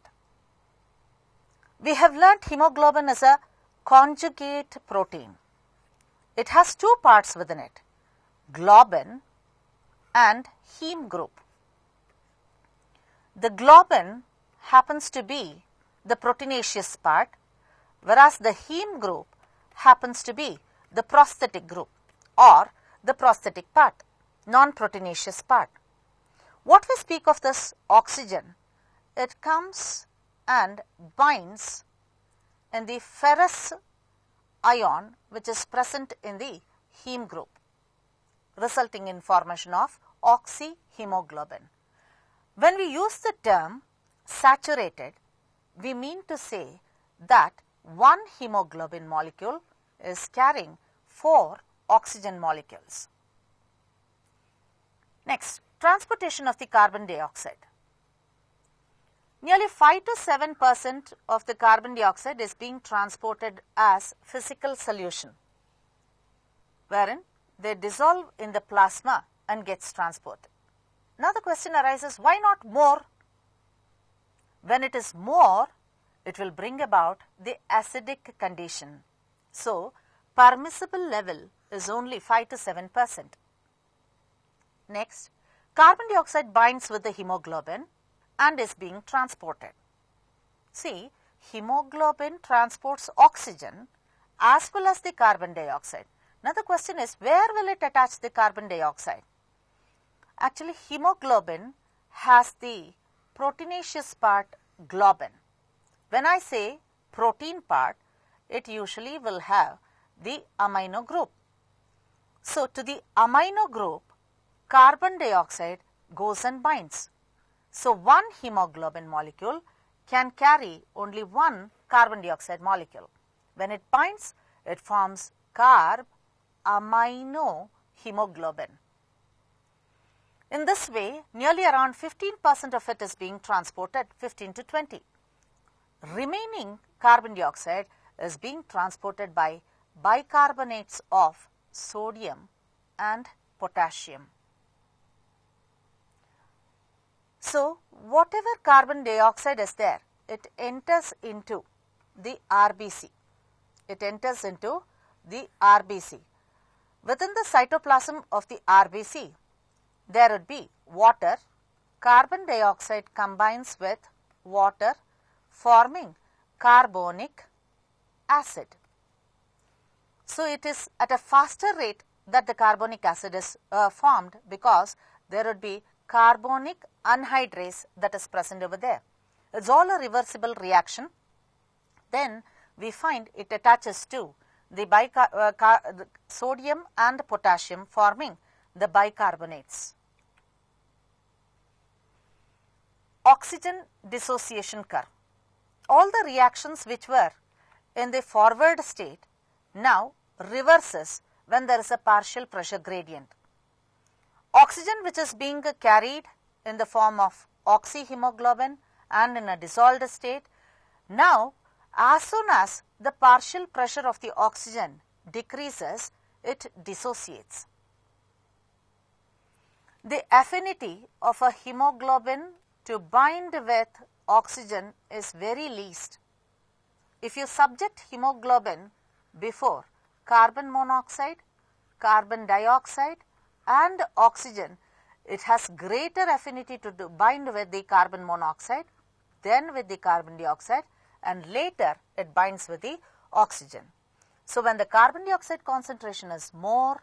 We have learnt hemoglobin is a conjugate protein. It has two parts within it, globin and heme group. The globin happens to be the proteinaceous part, whereas the heme group happens to be the prosthetic group or the prosthetic part, non-proteinaceous part. What we speak of this oxygen, it comes and binds in the ferrous ion which is present in the heme group, resulting in formation of oxyhemoglobin. When we use the term saturated, we mean to say that one hemoglobin molecule is carrying 4 oxygen molecules. Next, transportation of the carbon dioxide. Nearly 5 to 7% of the carbon dioxide is being transported as physical solution, wherein they dissolve in the plasma and gets transported. Now the question arises, why not more? When it is more, it will bring about the acidic condition. So, permissible level is only 5 to 7%. Next, carbon dioxide binds with the hemoglobin and is being transported. See, hemoglobin transports oxygen as well as the carbon dioxide. Now the question is, where will it attach the carbon dioxide? Actually, hemoglobin has the proteinaceous part globin. When I say protein part, it usually will have the amino group. So, to the amino group, carbon dioxide goes and binds. So, one hemoglobin molecule can carry only one carbon dioxide molecule. When it binds, it forms carb-amino hemoglobin. In this way, nearly around 15% of it is being transported, 15 to 20. Remaining carbon dioxide is being transported by bicarbonates of sodium and potassium. So, whatever carbon dioxide is there, it enters into the RBC. It enters into the RBC. Within the cytoplasm of the RBC, there would be water. Carbon dioxide combines with water, forming carbonic acid. So, it is at a faster rate that the carbonic acid is formed, because there would be carbonic anhydrase that is present over there. It is all a reversible reaction. Then we find it attaches to the sodium and potassium, forming the bicarbonates. Oxygen dissociation curve. All the reactions which were in the forward state now reverses when there is a partial pressure gradient. Oxygen which is being carried in the form of oxyhemoglobin and in a dissolved state, now as soon as the partial pressure of the oxygen decreases, it dissociates. The affinity of a hemoglobin to bind with oxygen is very least. If you subject hemoglobin before carbon monoxide, carbon dioxide and oxygen, it has greater affinity to bind with the carbon monoxide, then with the carbon dioxide, and later it binds with the oxygen. So, when the carbon dioxide concentration is more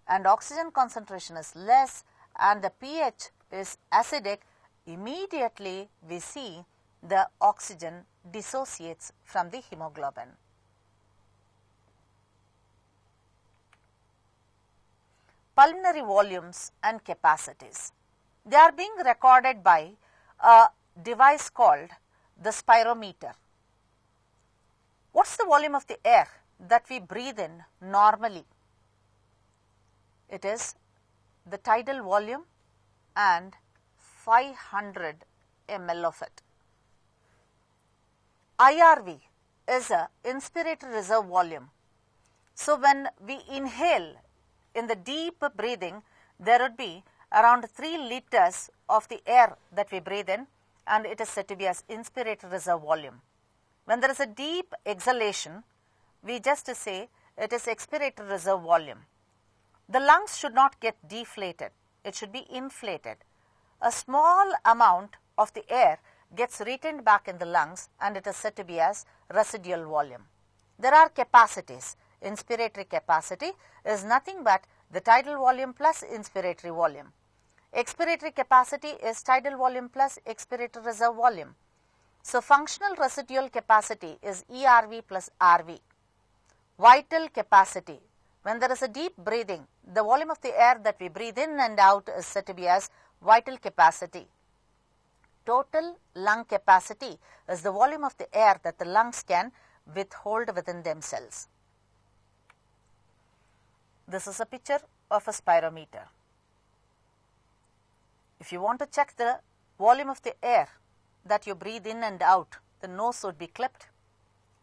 and oxygen concentration is less and the pH is acidic, immediately we see the oxygen dissociates from the hemoglobin. Pulmonary volumes and capacities. They are being recorded by a device called the spirometer. What's the volume of the air that we breathe in normally? It is the tidal volume and 500 ml of it. IRV is a inspiratory reserve volume. So when we inhale in the deep breathing, there would be around 3 liters of the air that we breathe in, and it is said to be as inspiratory reserve volume. When there is a deep exhalation, we just say it is expiratory reserve volume. The lungs should not get deflated. It should be inflated. A small amount of the air gets retained back in the lungs, and it is said to be as residual volume. There are capacities. Inspiratory capacity is nothing but the tidal volume plus inspiratory volume. Expiratory capacity is tidal volume plus expiratory reserve volume. So functional residual capacity is ERV plus RV. Vital capacity, when there is a deep breathing, the volume of the air that we breathe in and out is said to be as vital capacity. Total lung capacity is the volume of the air that the lungs can withhold within themselves. This is a picture of a spirometer. If you want to check the volume of the air that you breathe in and out, the nose would be clipped,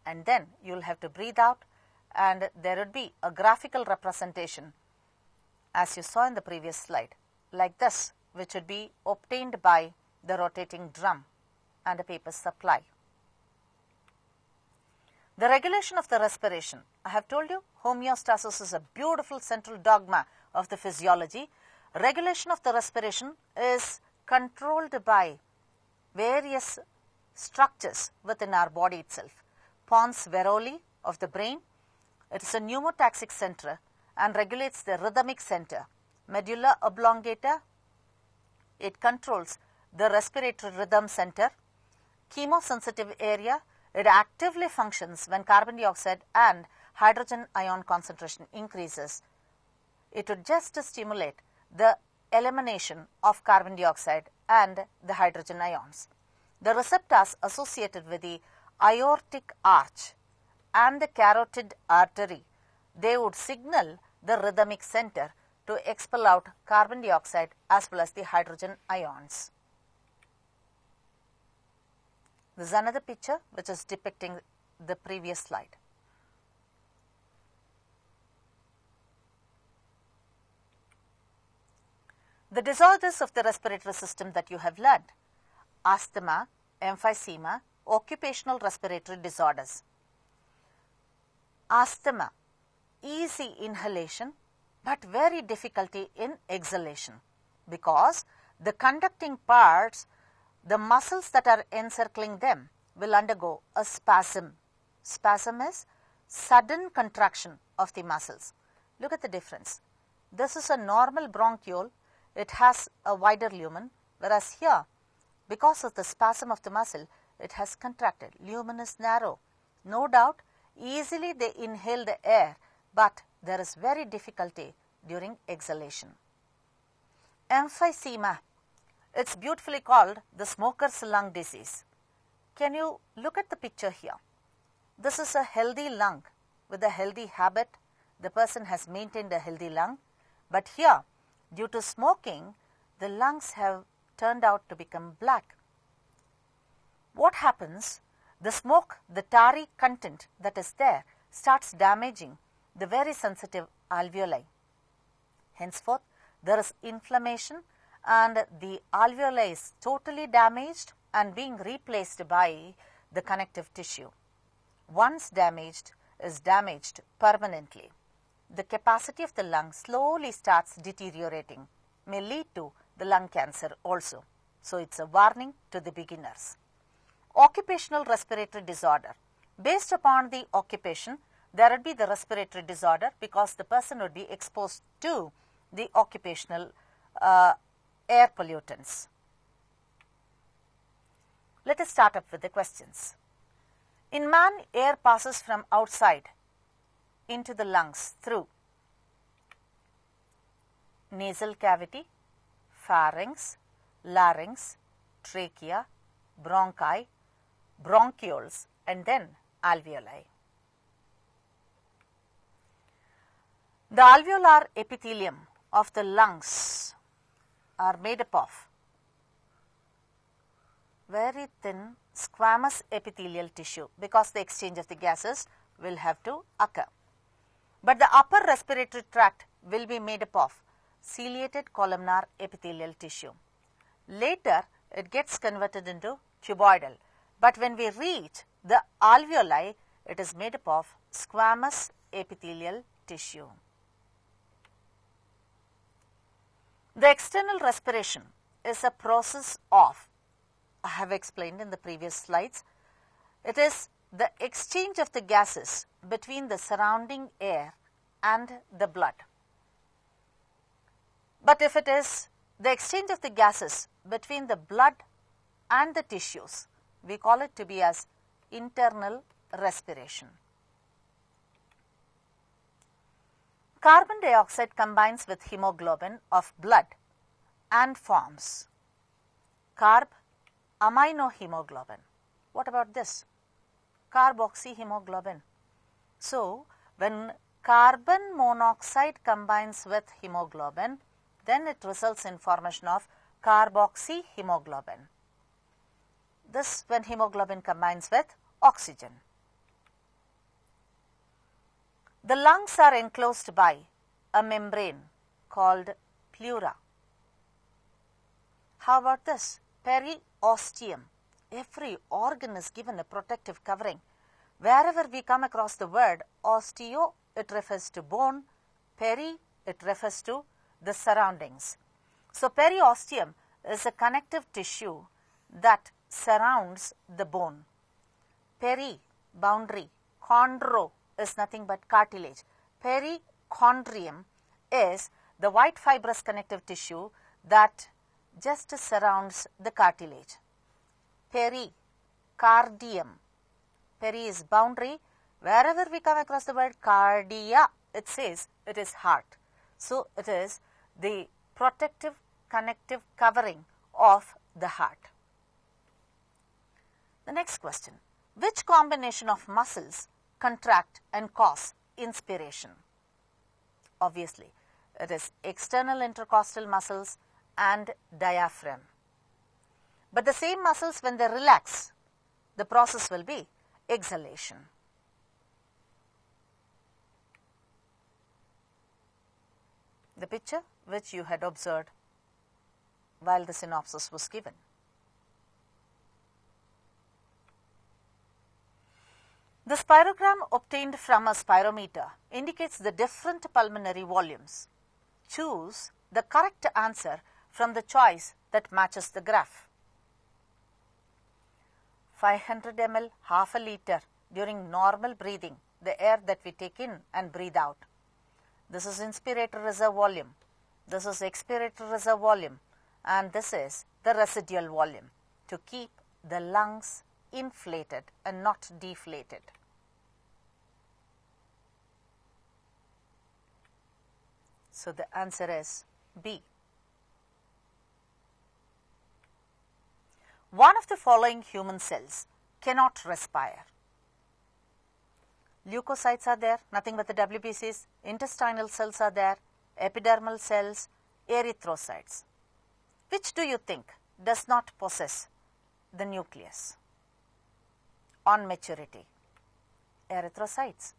and then you will have to breathe out, and there would be a graphical representation, as you saw in the previous slide, like this, which would be obtained by the rotating drum and a paper supply. The regulation of the respiration. I have told you homeostasis is a beautiful central dogma of the physiology. Regulation of the respiration is controlled by various structures within our body itself. Pons varolii of the brain, it is a pneumotaxic center and regulates the rhythmic center. Medulla oblongata, it controls the respiratory rhythm center. Chemosensitive area, it actively functions when carbon dioxide and hydrogen ion concentration increases. It would just stimulate the elimination of carbon dioxide and the hydrogen ions. The receptors associated with the aortic arch and the carotid artery, they would signal the rhythmic center to expel out carbon dioxide as well as the hydrogen ions. This is another picture which is depicting the previous slide. The disorders of the respiratory system that you have learned: asthma, emphysema, occupational respiratory disorders. Asthma, easy inhalation but very difficulty in exhalation, because the conducting parts, the muscles that are encircling them, will undergo a spasm. Spasm is sudden contraction of the muscles. Look at the difference. This is a normal bronchiole. It has a wider lumen, whereas here, because of the spasm of the muscle, it has contracted. Lumen is narrow. No doubt, easily they inhale the air, but there is very difficulty during exhalation. Emphysema, it's beautifully called the smoker's lung disease. Can you look at the picture here? This is a healthy lung with a healthy habit. The person has maintained a healthy lung, but here, due to smoking, the lungs have turned out to become black. What happens? The smoke, the tarry content that is there, starts damaging the very sensitive alveoli. Henceforth, there is inflammation and the alveoli is totally damaged and being replaced by the connective tissue. Once damaged, is damaged permanently. The capacity of the lung slowly starts deteriorating, may lead to the lung cancer also. So it's a warning to the beginners. Occupational respiratory disorder. Based upon the occupation, there would be the respiratory disorder because the person would be exposed to the occupational air pollutants. Let us start up with the questions. In man, air passes from outside into the lungs through nasal cavity, pharynx, larynx, trachea, bronchi, bronchioles, and then alveoli. The alveolar epithelium of the lungs are made up of very thin squamous epithelial tissue because the exchange of the gases will have to occur. But the upper respiratory tract will be made up of ciliated columnar epithelial tissue. Later, it gets converted into cuboidal, but when we reach the alveoli, it is made up of squamous epithelial tissue. The external respiration is a process of, I have explained in the previous slides, it is the exchange of the gases between the surrounding air and the blood. But if it is the exchange of the gases between the blood and the tissues, we call it to be as internal respiration. Carbon dioxide combines with hemoglobin of blood and forms carb-aminohemoglobin. What about this? Carboxyhemoglobin. So, when carbon monoxide combines with hemoglobin, then it results in formation of carboxyhemoglobin. This when hemoglobin combines with oxygen. The lungs are enclosed by a membrane called pleura. How about this? Periosteum. Every organ is given a protective covering. Wherever we come across the word osteo, it refers to bone. Peri, it refers to the surroundings. So, periosteum is a connective tissue that surrounds the bone. Peri, boundary. Chondro is nothing but cartilage. Perichondrium is the white fibrous connective tissue that just surrounds the cartilage. Pericardium. Peri is boundary. Wherever we come across the word cardia, it says it is heart. So, it is the protective connective covering of the heart. The next question. Which combination of muscles contract and cause inspiration? Obviously, it is external intercostal muscles and diaphragm. But the same muscles, when they relax, the process will be exhalation. The picture which you had observed while the synopsis was given. The spirogram obtained from a spirometer indicates the different pulmonary volumes. Choose the correct answer from the choice that matches the graph. 500 ml, half a liter during normal breathing, the air that we take in and breathe out. This is inspiratory reserve volume, this is expiratory reserve volume, and this is the residual volume to keep the lungs inflated and not deflated. So, the answer is B. One of the following human cells cannot respire. Leukocytes are there, nothing but the WBCs. Intestinal cells are there, epidermal cells, erythrocytes. Which do you think does not possess the nucleus on maturity? Erythrocytes.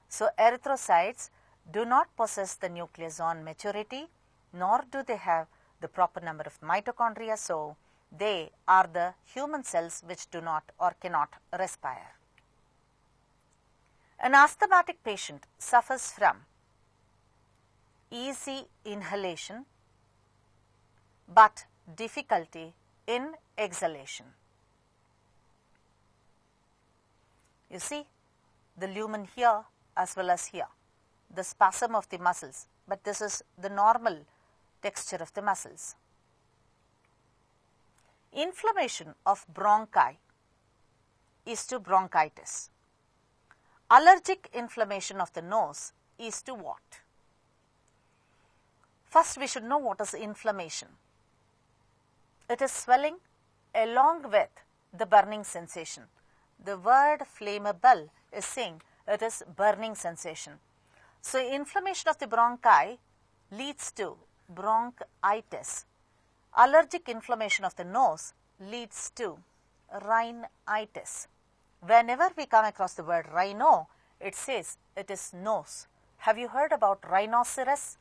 So, erythrocytes do not possess the nucleus on maturity, nor do they have the proper number of mitochondria. So, they are the human cells which do not or cannot respire. An asthmatic patient suffers from easy inhalation but difficulty in exhalation. You see the lumen here as well as here, the spasm of the muscles, but this is the normal texture of the muscles. Inflammation of bronchi is to bronchitis. Allergic inflammation of the nose is to what? First, we should know what is inflammation. It is swelling along with the burning sensation. The word flammable is saying it is burning sensation. So, inflammation of the bronchi leads to bronchitis. Allergic inflammation of the nose leads to rhinitis. Whenever we come across the word rhino, it says it is nose. Have you heard about rhinoceros?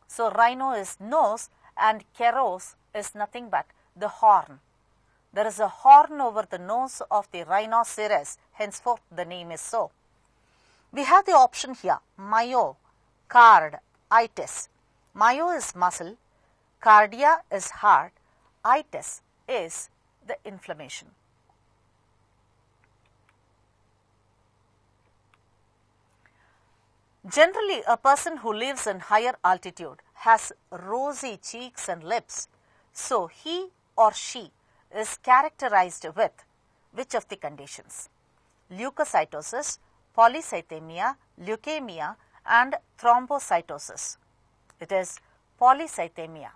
So, rhino is nose and keros is nothing but the horn. There is a horn over the nose of the rhinoceros, henceforth the name is so. We have the option here, myocarditis. Myo is muscle, cardia is heart, itis is the inflammation. Generally, a person who lives in higher altitude has rosy cheeks and lips, so he or she is characterized with which of the conditions? Leukocytosis, polycythemia, leukemia and thrombocytosis. It is polycythemia,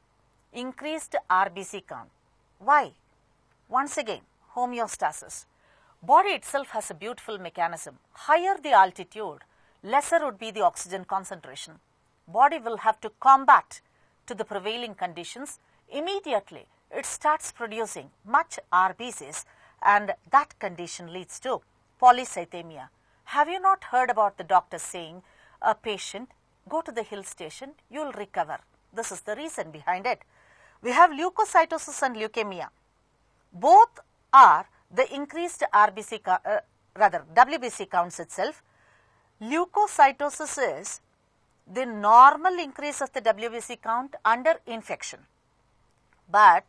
increased RBC count. Why? Once again, homeostasis. Body itself has a beautiful mechanism. Higher the altitude, lesser would be the oxygen concentration. Body will have to combat to the prevailing conditions. Immediately, it starts producing much RBCs and that condition leads to polycythemia. Have you not heard about the doctor saying, a patient, go to the hill station, you will recover. This is the reason behind it. We have leukocytosis and leukemia. Both are the increased WBC counts itself. Leukocytosis is the normal increase of the WBC count under infection. But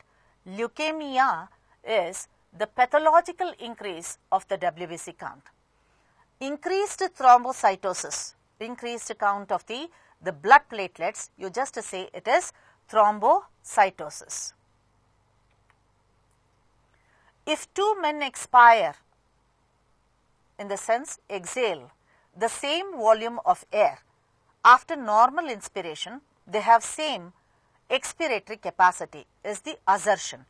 leukemia is the pathological increase of the WBC count. Increased thrombocytosis, increased count of the blood platelets, you just say it is thrombocytosis. If two men expire, in the sense exhale, the same volume of air, after normal inspiration, they have same expiratory capacity is the assertion.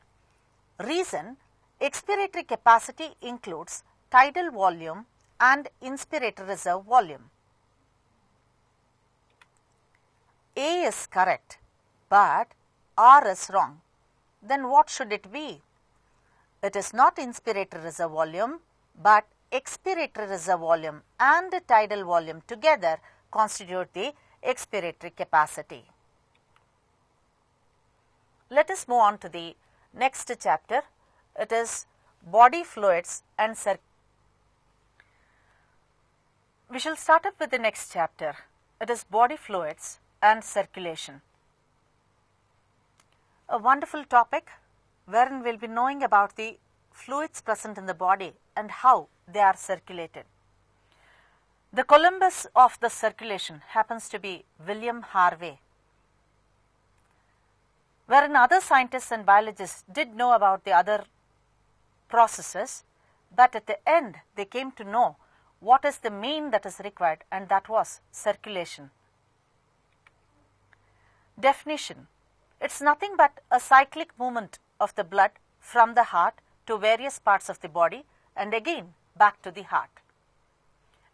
Reason, expiratory capacity includes tidal volume and inspiratory reserve volume. A is correct, but R is wrong. Then what should it be? It is not inspiratory reserve volume, but expiratory reserve volume and tidal volume together constitute the expiratory capacity. Let us move on to the next chapter. It is body fluids and circulation. We shall start up with the next chapter. It is body fluids and circulation. A wonderful topic wherein we will be knowing about the fluids present in the body and how they are circulated. The Columbus of the circulation happens to be William Harvey, wherein other scientists and biologists did know about the other processes, but at the end they came to know what is the main that is required, and that was circulation. Definition: it's nothing but a cyclic movement of the blood from the heart to various parts of the body and again back to the heart.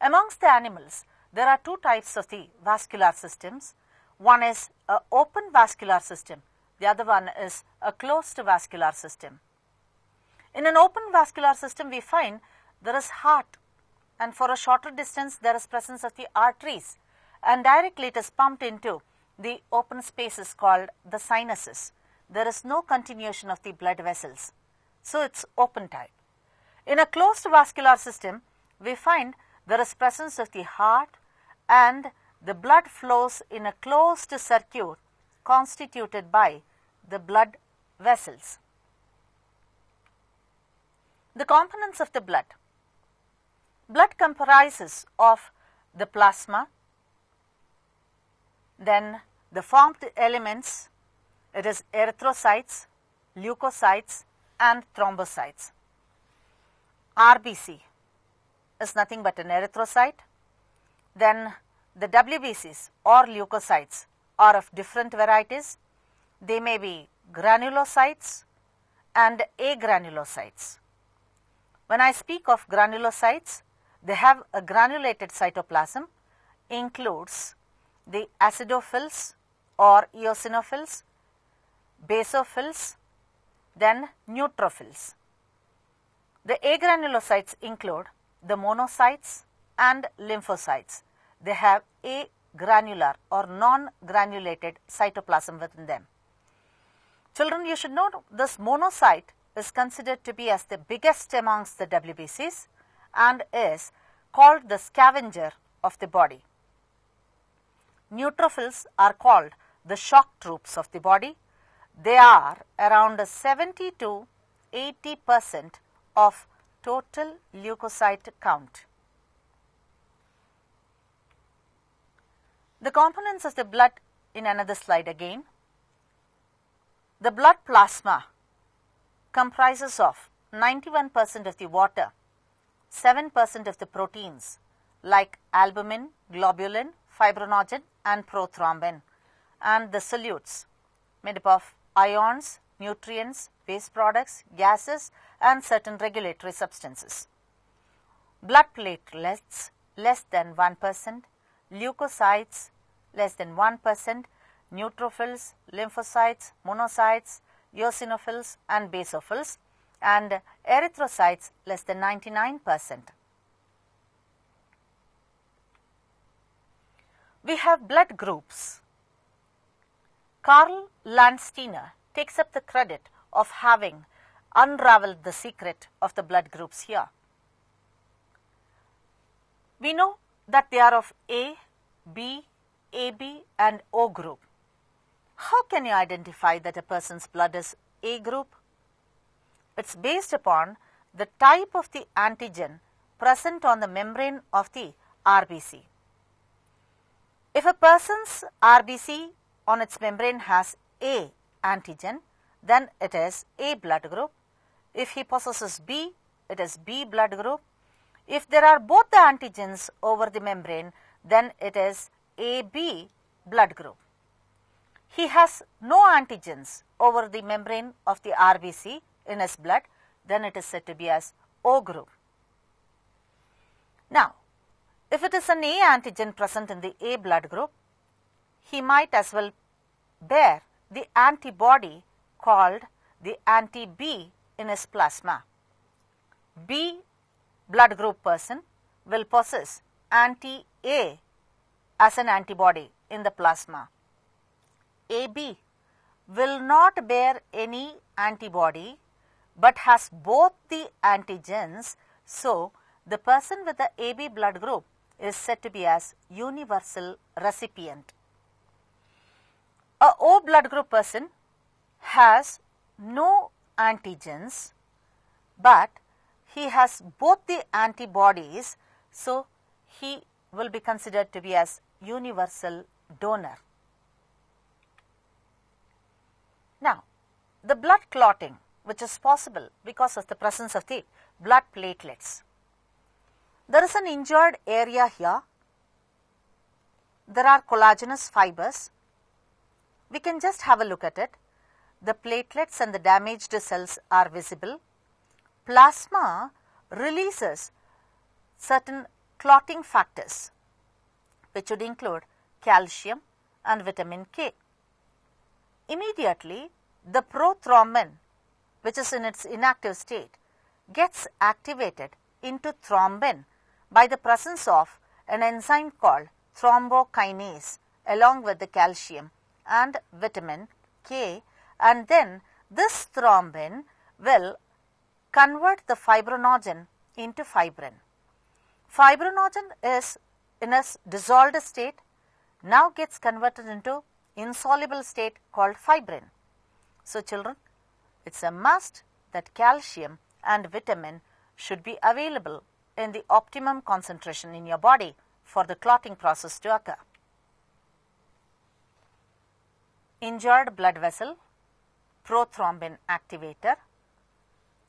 Amongst the animals, there are two types of the vascular systems. One is an open vascular system, the other one is a closed vascular system. In an open vascular system, we find there is heart, and for a shorter distance there is presence of the arteries, and directly it is pumped into the open spaces called the sinuses. There is no continuation of the blood vessels, so it's open type. In a closed vascular system, we find there is presence of the heart and the blood flows in a closed circuit constituted by the blood vessels. The components of the blood. Blood comprises of the plasma, then the formed elements, it is erythrocytes, leukocytes and thrombocytes. RBC is nothing but an erythrocyte. Then the WBCs or leukocytes are of different varieties. They may be granulocytes, and agranulocytes. When I speak of granulocytes, they have a granulated cytoplasm, includes the acidophils or eosinophils, basophils, then neutrophils. The agranulocytes include the monocytes and lymphocytes. They have a granular or non-granulated cytoplasm within them. Children, you should know this monocyte is considered to be as the biggest amongst the WBCs and is called the scavenger of the body. Neutrophils are called the shock troops of the body. They are around 70 to 80% of total leukocyte count. The components of the blood in another slide again. The blood plasma comprises of 91% of the water, 7% of the proteins like albumin, globulin, fibrinogen and prothrombin, and the solutes made up of ions, nutrients, waste products, gases and certain regulatory substances. Blood platelets less than 1%, leukocytes less than 1%, neutrophils, lymphocytes, monocytes, eosinophils and basophils, and erythrocytes less than 99%. We have blood groups. Karl Landsteiner takes up the credit of having unraveled the secret of the blood groups here. We know that they are of A, B, AB and O group. How can you identify that a person's blood is A group? It's based upon the type of the antigen present on the membrane of the RBC. If a person's RBC on its membrane has A antigen, then it is A blood group. If he possesses B, it is B blood group. If there are both the antigens over the membrane, then it is AB blood group. He has no antigens over the membrane of the RBC in his blood, then it is said to be as O group. Now, if it is an A antigen present in the A blood group, he might as well bear the antibody called the anti-B in his plasma. B blood group person will possess anti-A as an antibody in the plasma. AB will not bear any antibody but has both the antigens, so the person with the AB blood group is said to be as universal recipient. A O blood group person has no antigens but he has both the antibodies, so he will be considered to be as universal donor. Now, the blood clotting, which is possible because of the presence of the blood platelets. There is an injured area here. There are collagenous fibers. We can just have a look at it. The platelets and the damaged cells are visible. Plasma releases certain clotting factors, which would include calcium and vitamin K. Immediately, the prothrombin, which is in its inactive state, gets activated into thrombin by the presence of an enzyme called thrombokinase along with the calcium and vitamin K, and then this thrombin will convert the fibrinogen into fibrin. Fibrinogen is in a dissolved state, now gets converted into insoluble state called fibrin. So children, it's a must that calcium and vitamin should be available in the optimum concentration in your body for the clotting process to occur. Injured blood vessel, prothrombin activator,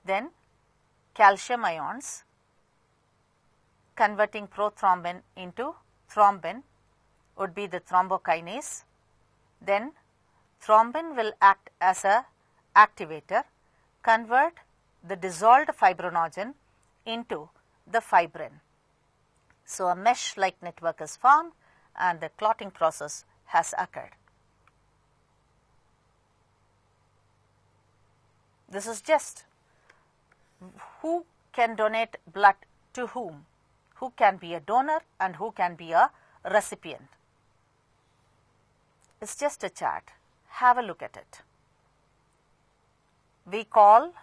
then calcium ions converting prothrombin into thrombin would be the thrombokinase. Then thrombin will act as a activator. convert the dissolved fibrinogen into the fibrin. So, a mesh-like network is formed and the clotting process has occurred. This is just who can donate blood to whom, who can be a donor and who can be a recipient. It's just a chart. Have a look at it. We call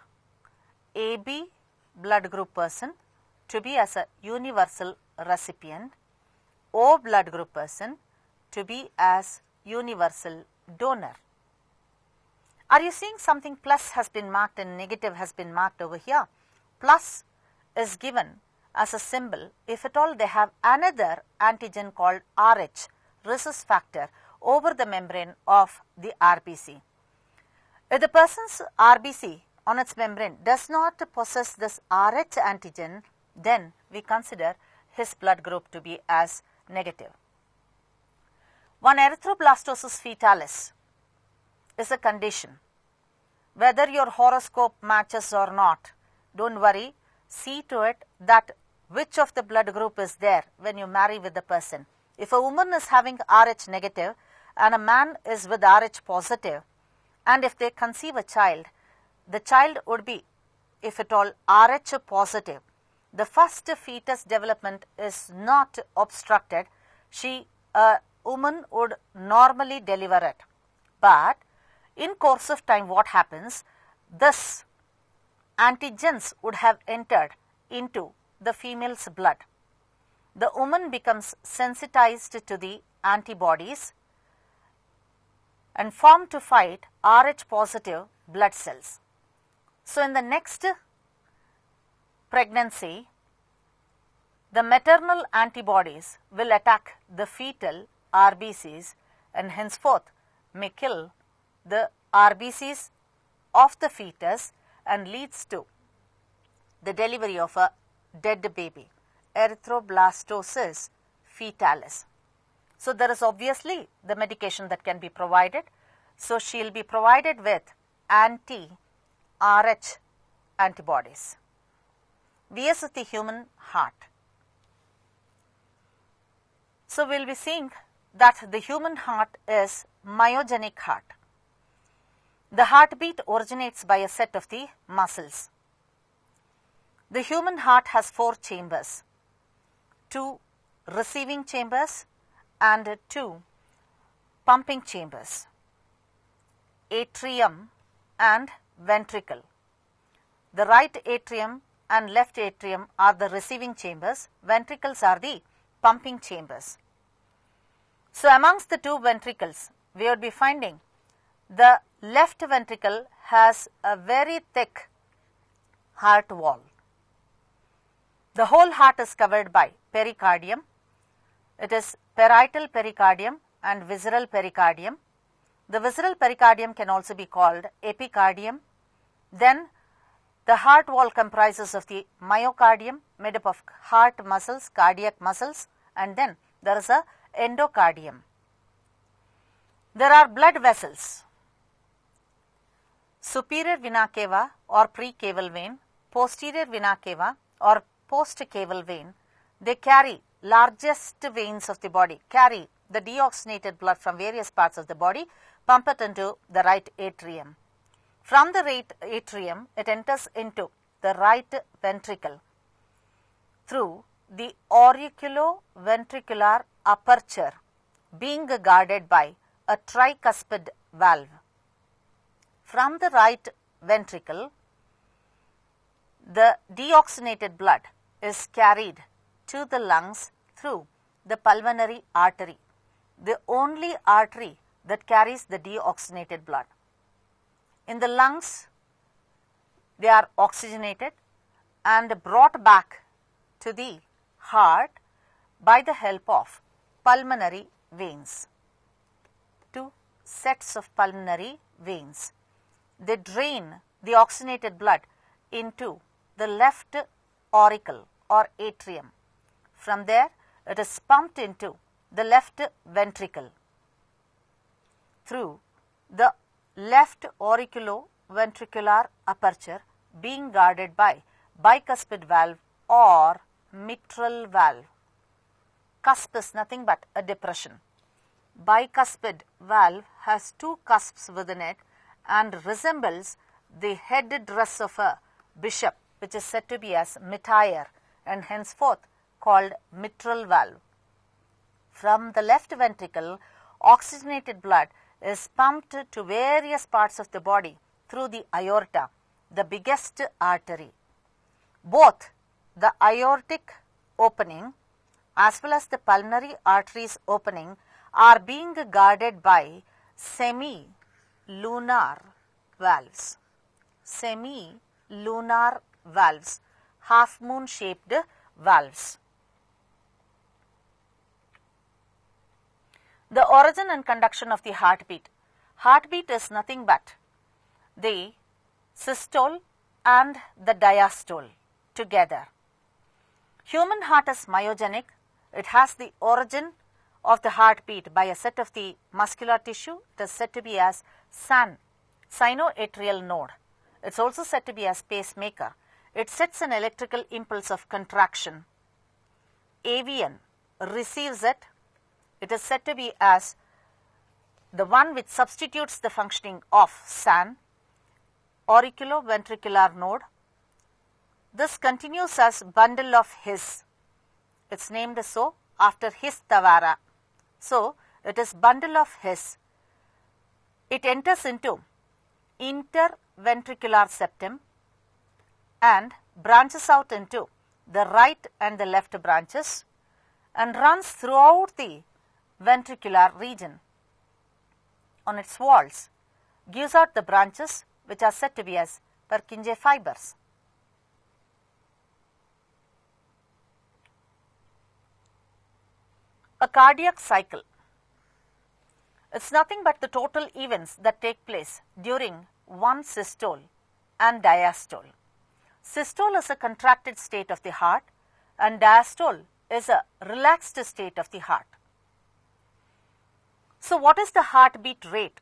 AB blood group person to be as a universal recipient, O blood group person to be as universal donor. Are you seeing something plus has been marked and negative has been marked over here? Plus is given as a symbol if at all they have another antigen called RH, rhesus factor, over the membrane of the RBC. If the person's RBC on its membrane does not possess this RH antigen, then we consider his blood group to be as negative. One erythroblastosis fetalis is a condition. Whether your horoscope matches or not, don't worry, see to it that which of the blood group is there when you marry with the person. If a woman is having RH negative and a man is with RH positive, and if they conceive a child, the child would be, if at all, RH positive. The first fetus development is not obstructed. A woman would normally deliver it. But in course of time, what happens? This antigens would have entered into the female's blood. The woman becomes sensitized to the antibodies and formed to fight RH positive blood cells. So, in the next pregnancy, the maternal antibodies will attack the fetal RBCs and henceforth may kill the RBCs of the fetus and leads to the delivery of a dead baby, erythroblastosis fetalis. So, there is obviously the medication that can be provided. So, she will be provided with anti-RH antibodies. VS is the human heart. So, we will be seeing that the human heart is myogenic heart. The heartbeat originates by a set of the muscles. The human heart has 4 chambers, 2 receiving chambers and 2 pumping chambers, atrium and ventricle. The right atrium and left atrium are the receiving chambers, ventricles are the pumping chambers. So, amongst the 2 ventricles, we would be finding the left ventricle has a very thick heart wall. The whole heart is covered by pericardium. It is parietal pericardium and visceral pericardium. The visceral pericardium can also be called epicardium. Then the heart wall comprises of the myocardium made up of heart muscles, cardiac muscles, and then there is a endocardium. There are blood vessels. Superior vena cava or precaval vein, posterior vena cava or postcaval vein, they carry largest veins of the body, carry the deoxygenated blood from various parts of the body, pump it into the right atrium. From the right atrium, it enters into the right ventricle through the auriculoventricular aperture being guarded by a tricuspid valve. From the right ventricle, the deoxygenated blood is carried to the lungs through the pulmonary artery, the only artery that carries the deoxygenated blood. In the lungs, they are oxygenated and brought back to the heart by the help of pulmonary veins. 2 sets of pulmonary veins. They drain the oxygenated blood into the left auricle or atrium. From there, it is pumped into the left ventricle through the left ventricular aperture being guarded by bicuspid valve or mitral valve. Cusp is nothing but a depression. Bicuspid valve has two cusps within it and resembles the head dress of a bishop, which is said to be as mitre and henceforth called mitral valve. From the left ventricle, oxygenated blood is pumped to various parts of the body through the aorta, the biggest artery. Both the aortic opening as well as the pulmonary arteries opening are being guarded by semi-lunar valves. Semi-lunar valves, half-moon shaped valves. The origin and conduction of the heartbeat. Heartbeat is nothing but the systole and the diastole together. Human heart is myogenic. It has the origin of the heartbeat by a set of the muscular tissue. It is said to be as sinoatrial node. It is also said to be as pacemaker. It sets an electrical impulse of contraction. Avian receives it. It is said to be as the one which substitutes the functioning of SAN, auriculoventricular node. This continues as bundle of His. It is named so after His Tavara. So, it is bundle of His. It enters into interventricular septum and branches out into the right and the left branches and runs throughout the ventricular region. On its walls, gives out the branches which are said to be as Purkinje fibers. A cardiac cycle. It is nothing but the total events that take place during one systole and diastole. Systole is a contracted state of the heart and diastole is a relaxed state of the heart. So, what is the heartbeat rate?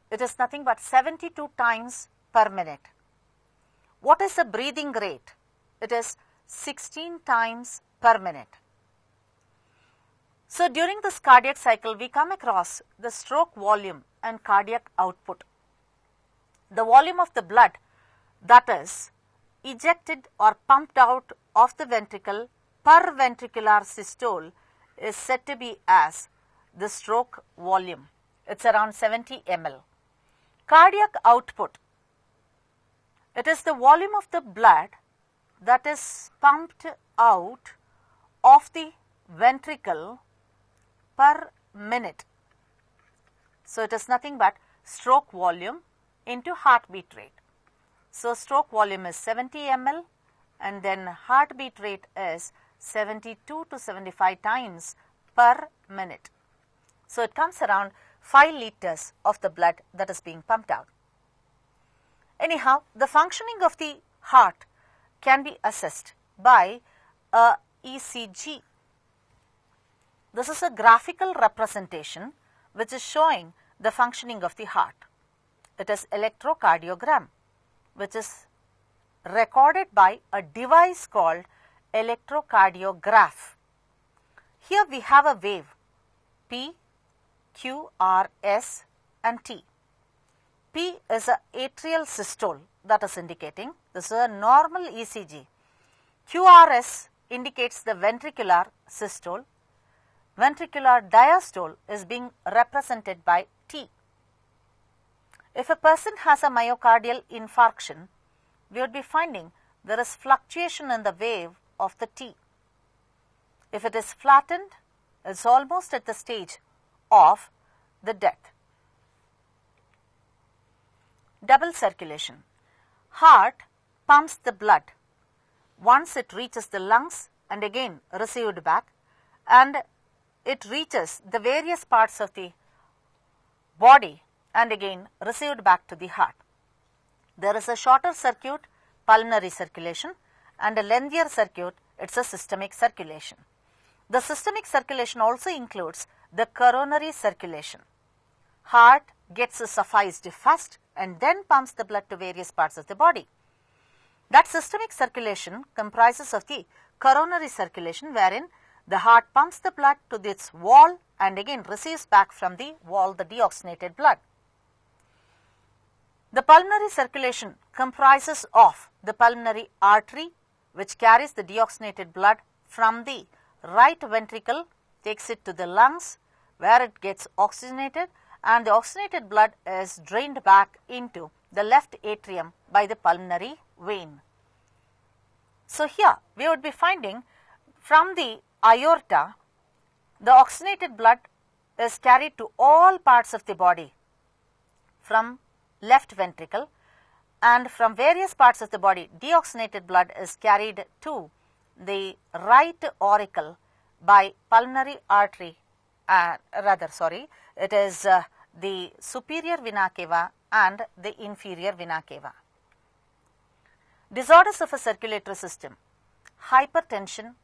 It is nothing but 72 times per minute. What is the breathing rate? It is 16 times per minute. So, during this cardiac cycle, we come across the stroke volume and cardiac output. The volume of the blood that is ejected or pumped out of the ventricle per ventricular systole is said to be as the stroke volume. It is around 70 ml. Cardiac output. It is the volume of the blood that is pumped out of the ventricle per minute. So, it is nothing but stroke volume into heartbeat rate. So, stroke volume is 70 ml and then heartbeat rate is 72 to 75 times per minute. So, it comes around 5 liters of the blood that is being pumped out. Anyhow, the functioning of the heart can be assessed by a ECG. This is a graphical representation which is showing the functioning of the heart. It is electrocardiogram, which is recorded by a device called electrocardiograph. Here we have a wave P, Q, R, S and T. P is a atrial systole that is indicating. This is a normal ECG. QRS indicates the ventricular systole. Ventricular diastole is being represented by T. If a person has a myocardial infarction, we would be finding there is fluctuation in the wave of the T. If it is flattened, it is almost at the stage of the death. Double circulation. Heart pumps the blood. Once it reaches the lungs and again received back, and it reaches the various parts of the body and again received back to the heart. There is a shorter circuit, pulmonary circulation, and a lengthier circuit, it is a systemic circulation. The systemic circulation also includes the coronary circulation. Heart gets sufficed first and then pumps the blood to various parts of the body. That systemic circulation comprises of the coronary circulation, wherein the heart pumps the blood to its wall and again receives back from the wall the deoxygenated blood. The pulmonary circulation comprises of the pulmonary artery, which carries the deoxygenated blood from the right ventricle, takes it to the lungs, where it gets oxygenated, and the oxygenated blood is drained back into the left atrium by the pulmonary vein. So here we would be finding from the aorta, the oxygenated blood is carried to all parts of the body from left ventricle, and from various parts of the body deoxygenated blood is carried to the right auricle by pulmonary artery, it is the superior vena cava and the inferior vena cava. Disorders of a circulatory system: hypertension,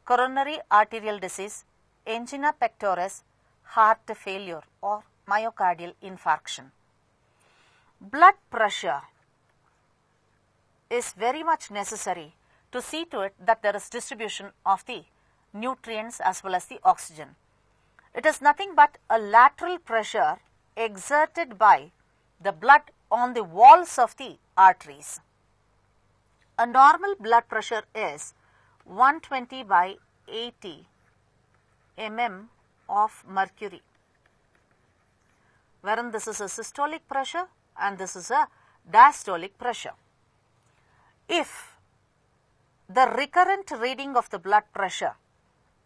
coronary arterial disease, angina pectoris, heart failure or myocardial infarction. Blood pressure is very much necessary to see to it that there is distribution of the nutrients as well as the oxygen. It is nothing but a lateral pressure exerted by the blood on the walls of the arteries. A normal blood pressure is 120 by 80 mm of mercury, wherein this is a systolic pressure and this is a diastolic pressure. If the recurrent reading of the blood pressure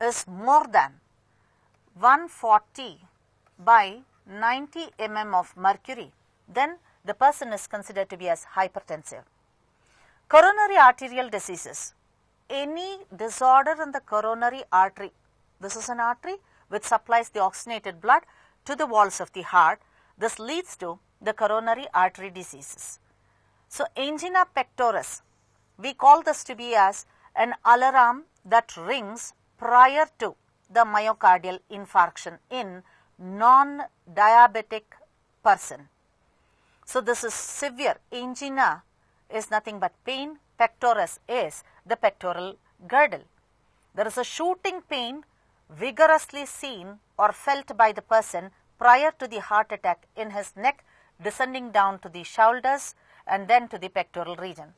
is more than 140 by 90 mm of mercury, then the person is considered to be as hypertensive. Coronary arterial diseases: any disorder in the coronary artery. This is an artery which supplies the oxygenated blood to the walls of the heart. This leads to the coronary artery diseases. So, angina pectoris, we call this to be as an alarm that rings prior to the myocardial infarction in non-diabetic person. So, this is severe. Angina is nothing but pain. Pectoris is the pectoral girdle. There is a shooting pain vigorously seen or felt by the person prior to the heart attack in his neck, descending down to the shoulders and then to the pectoral region.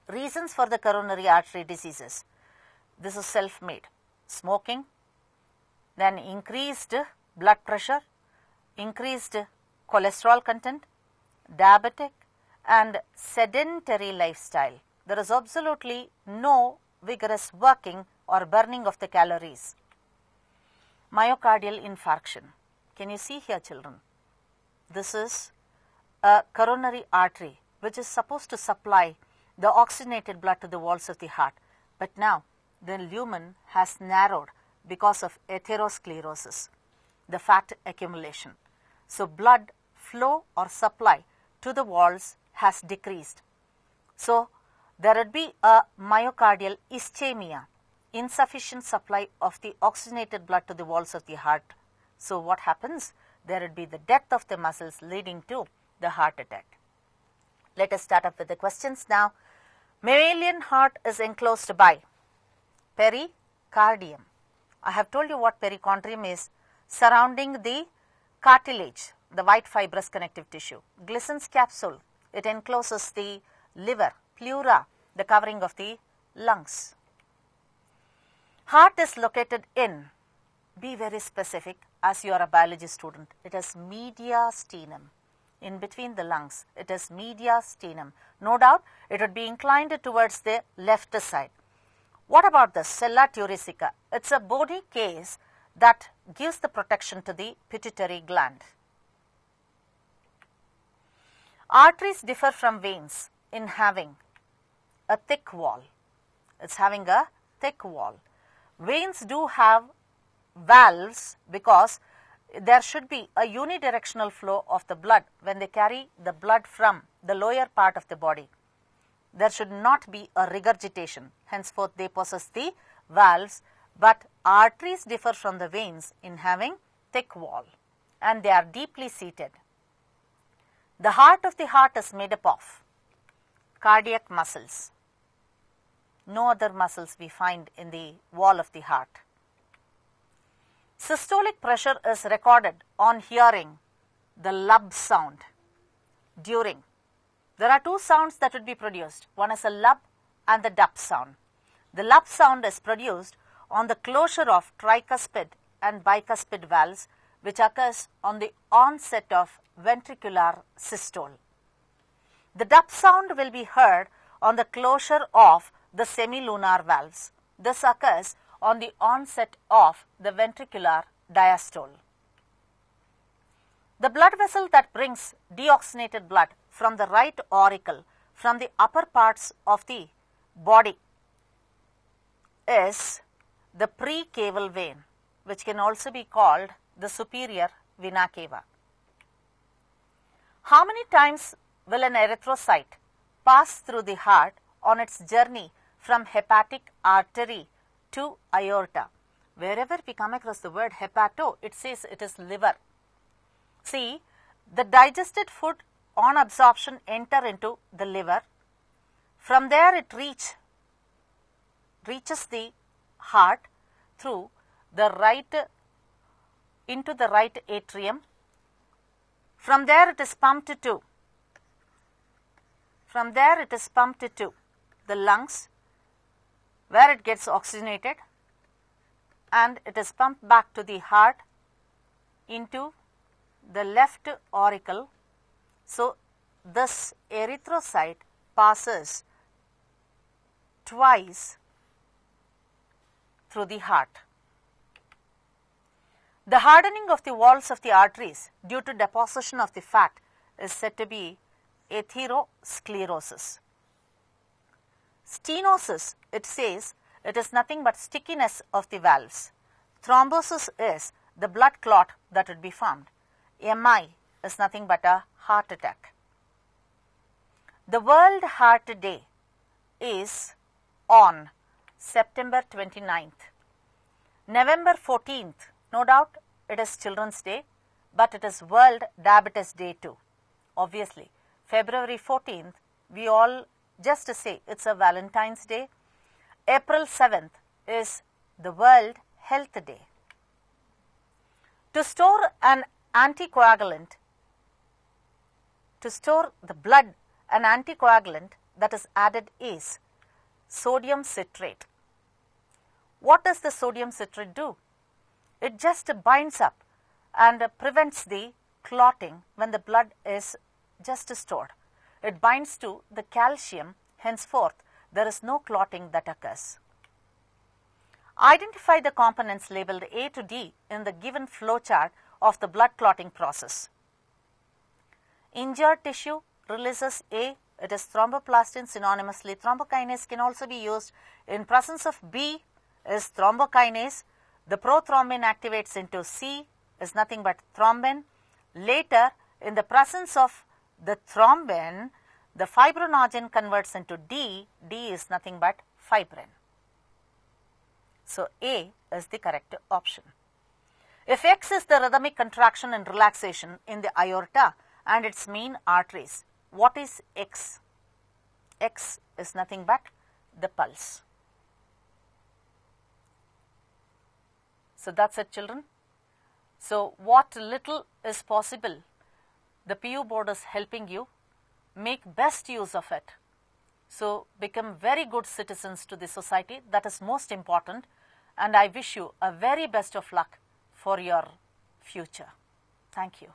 Reasons for the coronary artery diseases: this is self-made. Smoking, then increased blood pressure, increased cholesterol content, diabetic, and sedentary lifestyle. There is absolutely no vigorous working or burning of the calories. Myocardial infarction. Can you see here, children? This is a coronary artery which is supposed to supply the oxygenated blood to the walls of the heart, but now the lumen has narrowed because of atherosclerosis, the fat accumulation. So, blood flow or supply to the walls has decreased. So, there would be a myocardial ischemia, insufficient supply of the oxygenated blood to the walls of the heart. So, what happens? There would be the death of the muscles leading to the heart attack. Let us start up with the questions now. Mammalian heart is enclosed by pericardium. I have told you what perichondrium is, surrounding the cartilage, the white fibrous connective tissue. Glissen's capsule, it encloses the liver. Pleura, the covering of the lungs. Heart is located in, be very specific as you are a biology student, it is mediastinum. In between the lungs, it is mediastinum. No doubt it would be inclined towards the left side. What about the sella turcica? It's a bony case that gives the protection to the pituitary gland. Arteries differ from veins in having a thick wall. It's having a thick wall. Veins do have valves because there should be a unidirectional flow of the blood when they carry the blood from the lower part of the body. There should not be a regurgitation. Henceforth, they possess the valves, but arteries differ from the veins in having thick wall and they are deeply seated. The heart of the heart is made up of cardiac muscles. No other muscles we find in the wall of the heart. Systolic pressure is recorded on hearing the lub sound during. There are two sounds that would be produced. One is a lub and the dup sound. The lub sound is produced on the closure of tricuspid and bicuspid valves, which occurs on the onset of ventricular systole. The dup sound will be heard on the closure of the semilunar valves. This occurs on the onset of the ventricular diastole. The blood vessel that brings deoxygenated blood from the right auricle from the upper parts of the body is the precaval vein, which can also be called the superior vena cava. How many times will an erythrocyte pass through the heart on its journey from hepatic artery to aorta? Wherever we come across the word hepato, it says it is liver. See, the digested food on absorption enter into the liver. From there it reaches the heart through the right into the right atrium. From there it is pumped to the lungs, where it gets oxygenated, and it is pumped back to the heart into the left auricle. So this erythrocyte passes twice through the heart. The hardening of the walls of the arteries due to deposition of the fat is said to be atherosclerosis. Stenosis, it says, it is nothing but stickiness of the valves. Thrombosis is the blood clot that would be formed. MI is nothing but a heart attack. The World Heart Day is on September 29th. November 14th, no doubt it is Children's Day, but it is World Diabetes Day too. Obviously, February 14th, we all just say it's a Valentine's Day. April 7th is the World Health Day. To store an anticoagulant, to store the blood, an anticoagulant that is added is sodium citrate. What does the sodium citrate do? It just binds up and prevents the clotting when the blood is just stored. It binds to the calcium, henceforth there is no clotting that occurs. Identify the components labeled A to D in the given flow chart of the blood clotting process. Injured tissue releases A, it is thromboplastin synonymously. Thrombokinase can also be used. In presence of B is thrombokinase. The prothrombin activates into C, is nothing but thrombin. Later, in the presence of the thrombin, the fibrinogen converts into D. D is nothing but fibrin. So A is the correct option. If X is the rhythmic contraction and relaxation in the aorta and its main arteries, what is X? X is nothing but the pulse. So that's it, children. So what little is possible, the PU board is helping you. Make best use of it. So become very good citizens to the society. That is most important. And I wish you a very best of luck for your future. Thank you.